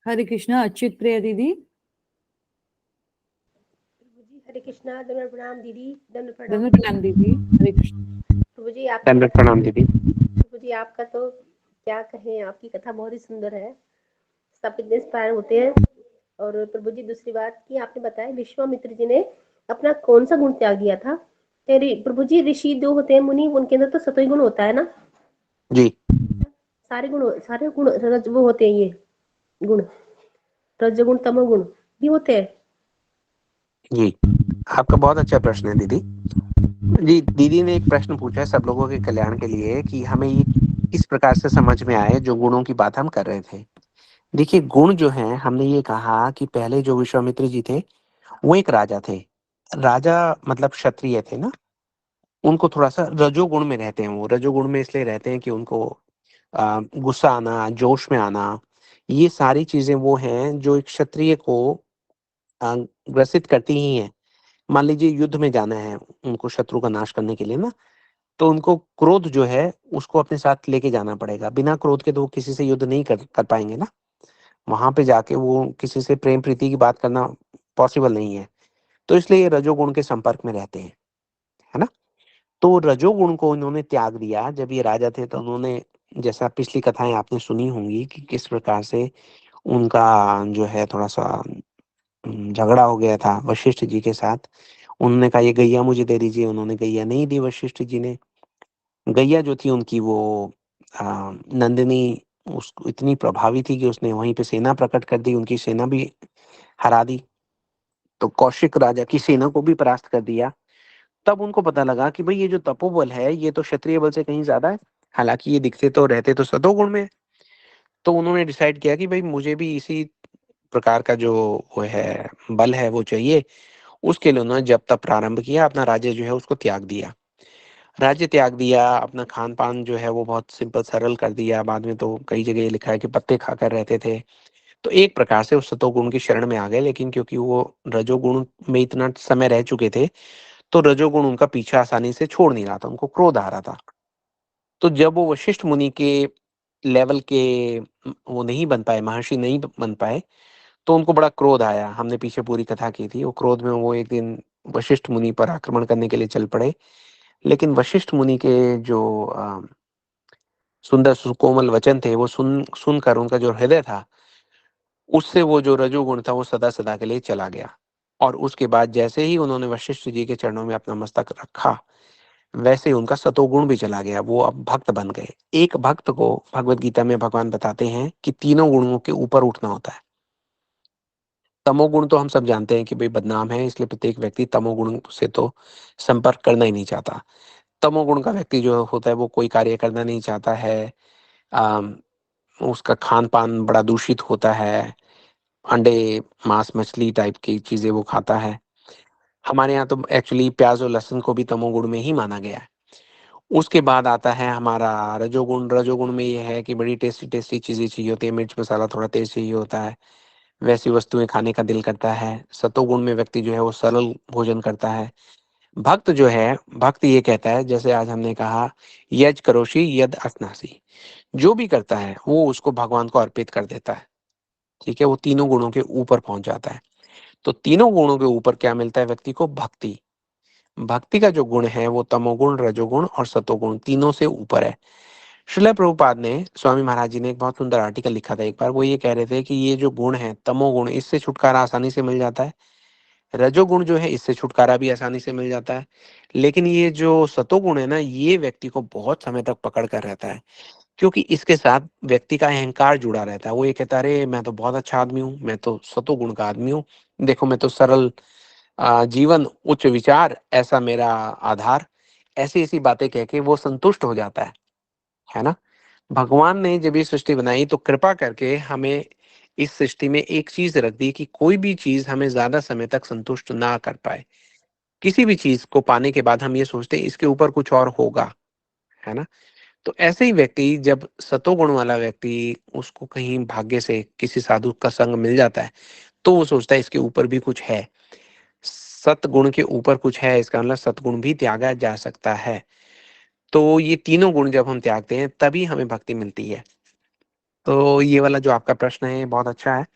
हरे कृष्णा अच्युत प्रिया दीदी। प्रभु जी हरे कृष्णा, दंडवत प्रणाम दीदी, दंडवत प्रणाम दंडवत प्रभु प्रणाम जी। दीदी, हरे कृष्ण। प्रभु जी आपकी दंडवत कथा, प्रणाम दीदी। प्रभु जी आपका तो क्या कहें, आपकी कथा बहुत ही सुंदर है, सब इतने इंस्पायर होते हैं। और प्रभु जी दूसरी बात कि आपने बताया विश्वामित्र जी ने अपना कौन सा गुण त्याग दिया था? तेरी प्रभु जी, ऋषि जो होते हैं मुनि, उनके अंदर तो सतोई गुण होता है ना? जी सारे गुण वो होते हैं, ये गुण रजोगुण तमोगुण भी होते हैं। जी, आपका बहुत अच्छा प्रश्न है दीदी। जी, दीदी ने एक प्रश्न पूछा है सब लोगों के कल्याण के लिए कि हमें ये किस प्रकार से समझ में आए जो गुणों की बात हम कर रहे थे। देखिए, गुण जो हैं, हमने ये कहा कि पहले जो विश्वामित्र जी थे वो एक राजा थे। राजा मतलब क्षत्रिय थे ना, उनको थोड़ा सा रजोगुण में रहते हैं। वो रजोगुण में इसलिए रहते हैं कि उनको गुस्सा आना, जोश में आना, ये सारी चीजें वो हैं जो एक क्षत्रिय को ग्रसित करती ही हैं। मान लीजिए युद्ध में जाना है उनको शत्रु का नाश करने के लिए ना, तो उनको क्रोध जो है उसको अपने साथ लेके जाना पड़ेगा। बिना क्रोध के तो वो किसी से युद्ध नहीं कर पाएंगे ना। वहां पे जाके वो किसी से प्रेम प्रीति की बात करना पॉसिबल नहीं है। तो इसलिए ये रजोगुण के संपर्क में रहते हैं, है ना। तो रजोगुण को इन्होंने त्याग दिया जब ये राजा थे। तो उन्होंने, जैसा पिछली कथाएं आपने सुनी होंगी कि किस प्रकार से उनका जो है थोड़ा सा झगड़ा हो गया था वशिष्ठ जी के साथ। उन्होंने कहा ये गैया मुझे दे दीजिए, उन्होंने गैया नहीं दी वशिष्ठ जी ने। गैया जो थी उनकी वो नंदिनी, उसको इतनी प्रभावी थी कि उसने वहीं पे सेना प्रकट कर दी, उनकी सेना भी हरा दी। तो कौशिक राजा की सेना को भी परास्त कर दिया। तब उनको पता लगा कि भाई ये जो तपोबल है ये तो क्षत्रिय बल से कहीं ज्यादा है। हालांकि ये दिखते तो रहते तो सतोगुण में है। तो उन्होंने डिसाइड किया कि भाई मुझे भी इसी प्रकार का जो वो है बल है वो चाहिए। उसके लिए उन्होंने जब तब प्रारंभ किया, अपना राज्य जो है उसको त्याग दिया। राज्य त्याग दिया, अपना खान पान जो है वो बहुत सिंपल सरल कर दिया। बाद में तो कई जगह ये लिखा है कि पत्ते खाकर रहते थे। तो एक प्रकार से वो सतोगुण की शरण में आ गए, लेकिन क्योंकि वो रजोगुण में इतना समय रह चुके थे तो रजोगुण उनका पीछा आसानी से छोड़ नहीं रहा था, उनको क्रोध आ रहा था। तो जब वो वशिष्ठ मुनि के लेवल के वो नहीं बन पाए, महर्षि नहीं बन पाए, तो उनको बड़ा क्रोध आया। हमने पीछे पूरी कथा की थी। वो क्रोध में वो एक दिन वशिष्ठ मुनि पर आक्रमण करने के लिए चल पड़े। लेकिन वशिष्ठ मुनि के जो सुंदर सुकोमल वचन थे वो सुनकर उनका जो हृदय था उससे वो जो रजोगुण था वो सदा सदा के लिए चला गया। और उसके बाद जैसे ही उन्होंने वशिष्ठ जी के चरणों में अपना मस्तक रखा, वैसे ही उनका सतोगुण भी चला गया, वो अब भक्त बन गए। एक भक्त को भगवत गीता में भगवान बताते हैं कि तीनों गुणों के ऊपर उठना होता है। तमोगुण तो हम सब जानते हैं कि भाई बदनाम है, इसलिए प्रत्येक व्यक्ति तमोगुण से तो संपर्क करना ही नहीं चाहता। तमोगुण का व्यक्ति जो होता है वो कोई कार्य करना नहीं चाहता है। अम, उसका खान पान बड़ा दूषित होता है। अंडे, मांस मछली टाइप की चीजें वो खाता है। हमारे यहाँ तो एक्चुअली प्याज और लहसुन को भी तमोगुण में ही माना गया है। उसके बाद आता है हमारा रजोगुण। रजोगुण में ये है कि बड़ी टेस्टी टेस्टी चीजें चाहिए होती है, मिर्च मसाला थोड़ा तेज चाहिए होता है, वैसी वस्तुएं खाने का दिल करता है। सतोगुण में व्यक्ति जो है वो सरल भोजन करता है। भक्त जो है, भक्त ये कहता है, जैसे आज हमने कहा यज करोषि यद असनासी, जो भी करता है वो उसको भगवान को अर्पित कर देता है। ठीक है, वो तीनों गुणों के ऊपर पहुंच जाता है। तो तीनों गुणों के ऊपर क्या मिलता है व्यक्ति को? भक्ति। भक्ति का जो गुण है वो तमोगुण, रजोगुण और सतोगुण तीनों से ऊपर है। श्रील प्रभुपाद ने, स्वामी महाराज जी ने एक बहुत सुंदर आर्टिकल लिखा था एक बार। वो ये कह रहे थे कि ये जो गुण है तमोगुण, इससे छुटकारा आसानी से मिल जाता है। रजोगुण जो है इससे छुटकारा भी आसानी से मिल जाता है। लेकिन ये जो सतोगुण है ना, ये व्यक्ति को बहुत समय तक पकड़ कर रहता है, क्योंकि इसके साथ व्यक्ति का अहंकार जुड़ा रहता है। वो ये कहता है, अरे मैं तो बहुत अच्छा आदमी हूँ, मैं तो सतोगुण का आदमी हूँ, देखो मैं तो सरल जीवन, उच्च विचार, ऐसा मेरा आधार, ऐसी ऐसी बातें कह के वो संतुष्ट हो जाता है ना। भगवान ने जब ये सृष्टि बनाई तो कृपा करके हमें इस सृष्टि में एक चीज रख दी कि कोई भी चीज हमें ज्यादा समय तक संतुष्ट ना कर पाए। किसी भी चीज को पाने के बाद हम ये सोचते हैं इसके ऊपर कुछ और होगा, है ना। तो ऐसे ही व्यक्ति, जब सतोगुण वाला व्यक्ति, उसको कहीं भाग्य से किसी साधु का संग मिल जाता है, तो वो सोचता है इसके ऊपर भी कुछ है, सतगुण के ऊपर कुछ है, इसका मतलब सतगुण भी त्यागा जा सकता है। तो ये तीनों गुण जब हम त्यागते हैं तभी हमें भक्ति मिलती है। तो ये वाला जो आपका प्रश्न है बहुत अच्छा है।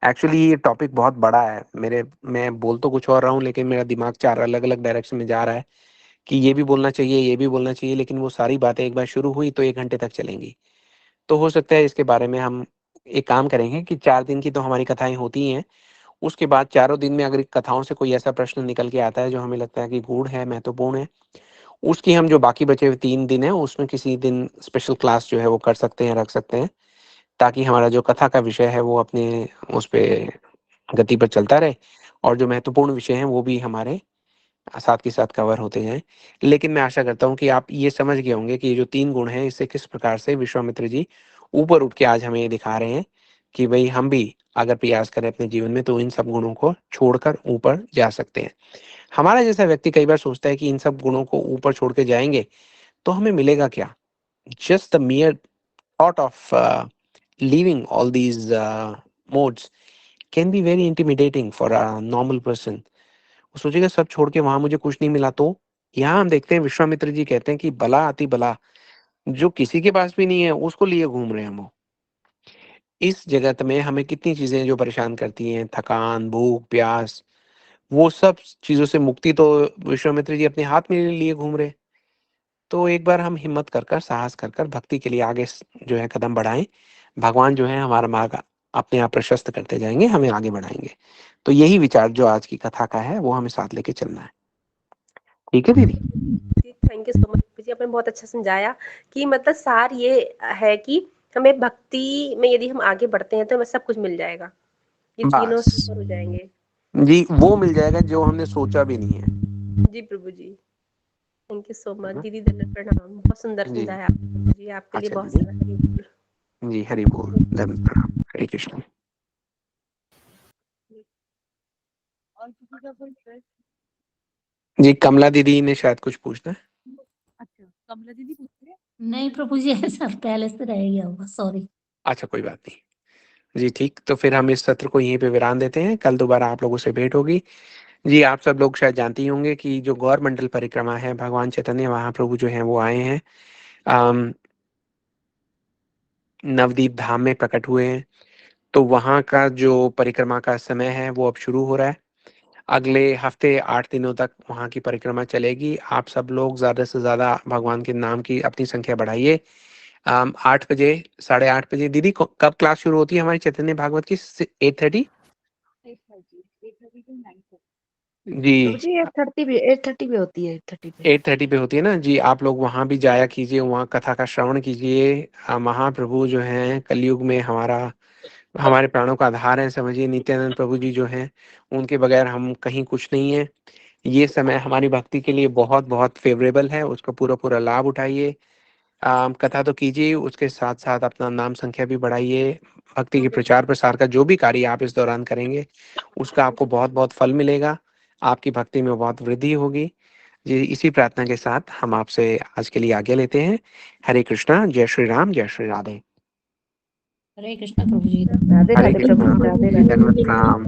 एक्चुअली ये टॉपिक बहुत बड़ा है, मैं बोल तो कुछ और रहा हूँ, लेकिन मेरा दिमाग 4 अलग-अलग डायरेक्शन में जा रहा है कि ये भी बोलना चाहिए, ये भी बोलना चाहिए, लेकिन वो सारी बातें एक बार शुरू हुई तो 1 घंटे तक चलेंगी। तो हो सकता है इसके बारे में हम एक काम करेंगे कि 4 दिन की तो हमारी कथाएँ होती ही हैं, उसके बाद चारों दिन में अगर कथाओं से कोई ऐसा प्रश्न निकल के आता है जो हमें लगता है कि गूढ़ है, महत्वपूर्ण है, उसकी हम जो बाकी बचे हुए 3 दिन हैं, उसमें किसी दिन स्पेशल क्लास जो है वो कर सकते हैं, रख सकते हैं, ताकि हमारा जो कथा का विषय है वो अपने उस पे गति पर चलता रहे, और जो महत्वपूर्ण विषय हैं वो भी हमारे साथ के साथ कवर होते जाएँ। लेकिन मैं आशा करता हूँ कि आप ये समझ गए होंगे कि ये जो 3 गुण हैं, इससे किस प्रकार से विश्वामित्र जी ऊपर उठ के आज हमें ये दिखा रहे हैं कि भई हम भी अगर प्रयास करें अपने जीवन में तो इन सब गुणों को छोड़कर ऊपर जा सकते हैं। हमारा जैसा व्यक्ति कई बार सोचता है कि इन सब गुणों को ऊपर छोड़ के जाएँगे, तो हमें मिलेगा क्या? Just the mere thought of leaving all these modes can be very intimidating for a normal person. वो सोचेगा सब छोड़ के वहां मुझे कुछ नहीं मिला तो। यहाँ हम देखते हैं विश्वामित्र जी कहते हैं कि भला अति भला, जो किसी के पास भी नहीं है उसको लिए घूम रहे हैं हम। इस जगत में हमें कितनी चीजें जो परेशान करती हैं, थकान, भूख, प्यास, वो सब चीजों से मुक्ति तो विश्वामित्र जी अपने हाथ में लिए घूम रहे हैं। तो एक बार हम हिम्मत कर कर, साहस कर कर भक्ति के लिए आगे जो है कदम बढ़ाएं। भगवान जो है हमारा मार्ग अपने आप प्रशस्त करते जाएंगे, हमें आगे बढ़ाएंगे। तो यही विचार जो आज की कथा का है वो हमें साथ लेके चलना है। ठीक है दीदी? जी, थैंक यू सो मच जी, आपने बहुत अच्छा समझाया कि मतलब सार ये है कि हमें भक्ति में यदि हम आगे बढ़ते हैं तो हमें सब कुछ मिल जाएगा, ये तीनों बस सुपर हो जाएंगे। जी, वो मिल जाएगा जो हमने सोचा भी नहीं है। जी प्रभु जी, थैंक यू सो मच है ना? दीदी, दंडवत प्रणाम, बहुत सुंदर जी समझाया आपने जी, आपके लिए अच्छा बहुत दीदी, सारा हरि बोल। जी हरि बोल, दंडवत प्रणाम, हरे कृष्ण। और किसी का कोई प्रश्न? जी कमला दीदी ने शायद कुछ पूछना है। अच्छा, कमला दीदी पूछ रहे हैं? नहीं प्रभु जी, ऐसा पहले से रह गया होगा, सॉरी। अच्छा कोई बात नहीं जी, ठीक। तो फिर हम इस सत्र को यहीं पे विराम देते हैं, कल दोबारा आप लोगों से भेंट होगी। जी आप सब लोग शायद जानते ही होंगे कि जो गौर मंडल परिक्रमा है, भगवान चैतन्य महाप्रभु जो हैं वो आए हैं, अम, नवदीप धाम में प्रकट हुए हैं। तो वहाँ का जो परिक्रमा का समय है वो अब शुरू हो रहा है। अगले हफ्ते 8 दिनों तक वहाँ की परिक्रमा चलेगी। आप सब लोग ज़्यादा से ज़्यादा भगवान के नाम की अपनी संख्या बढ़ाइए। 8 बजे, 8:30 बजे दीदी कब क्लास शुरू होती है हमारी चैतन्य भागवत की? 8:30? 8:30 to 9:30। जी जी 8:30 पे होती है, 8:30 पे। 8:30 पे होती है ना जी। आप लोग वहाँ भी जाया कीजिए, वहाँ कथा का श्रवण कीजिए। महाप्रभु जो हैं कलयुग में हमारे प्राणों का आधार है, समझिए। नित्यानंद प्रभु जी जो हैं उनके बगैर हम कहीं कुछ नहीं है। ये समय हमारी भक्ति के लिए बहुत बहुत फेवरेबल है, उसका पूरा पूरा लाभ उठाइए। कथा तो कीजिए, उसके साथ साथ अपना नाम संख्या भी बढ़ाइए। भक्ति के प्रचार प्रसार का जो भी कार्य आप इस दौरान करेंगे उसका आपको बहुत बहुत फल मिलेगा, आपकी भक्ति में बहुत वृद्धि होगी जी। इसी प्रार्थना के साथ हम आपसे आज के लिए आज्ञा लेते हैं। हरे कृष्णा, जय श्री राम, जय श्री राधे। हरे कृष्णा प्रभु जी। राधे हरे राधे प्रभु कृष्णा, जी, राधे राधे। दंडवत प्रणाम।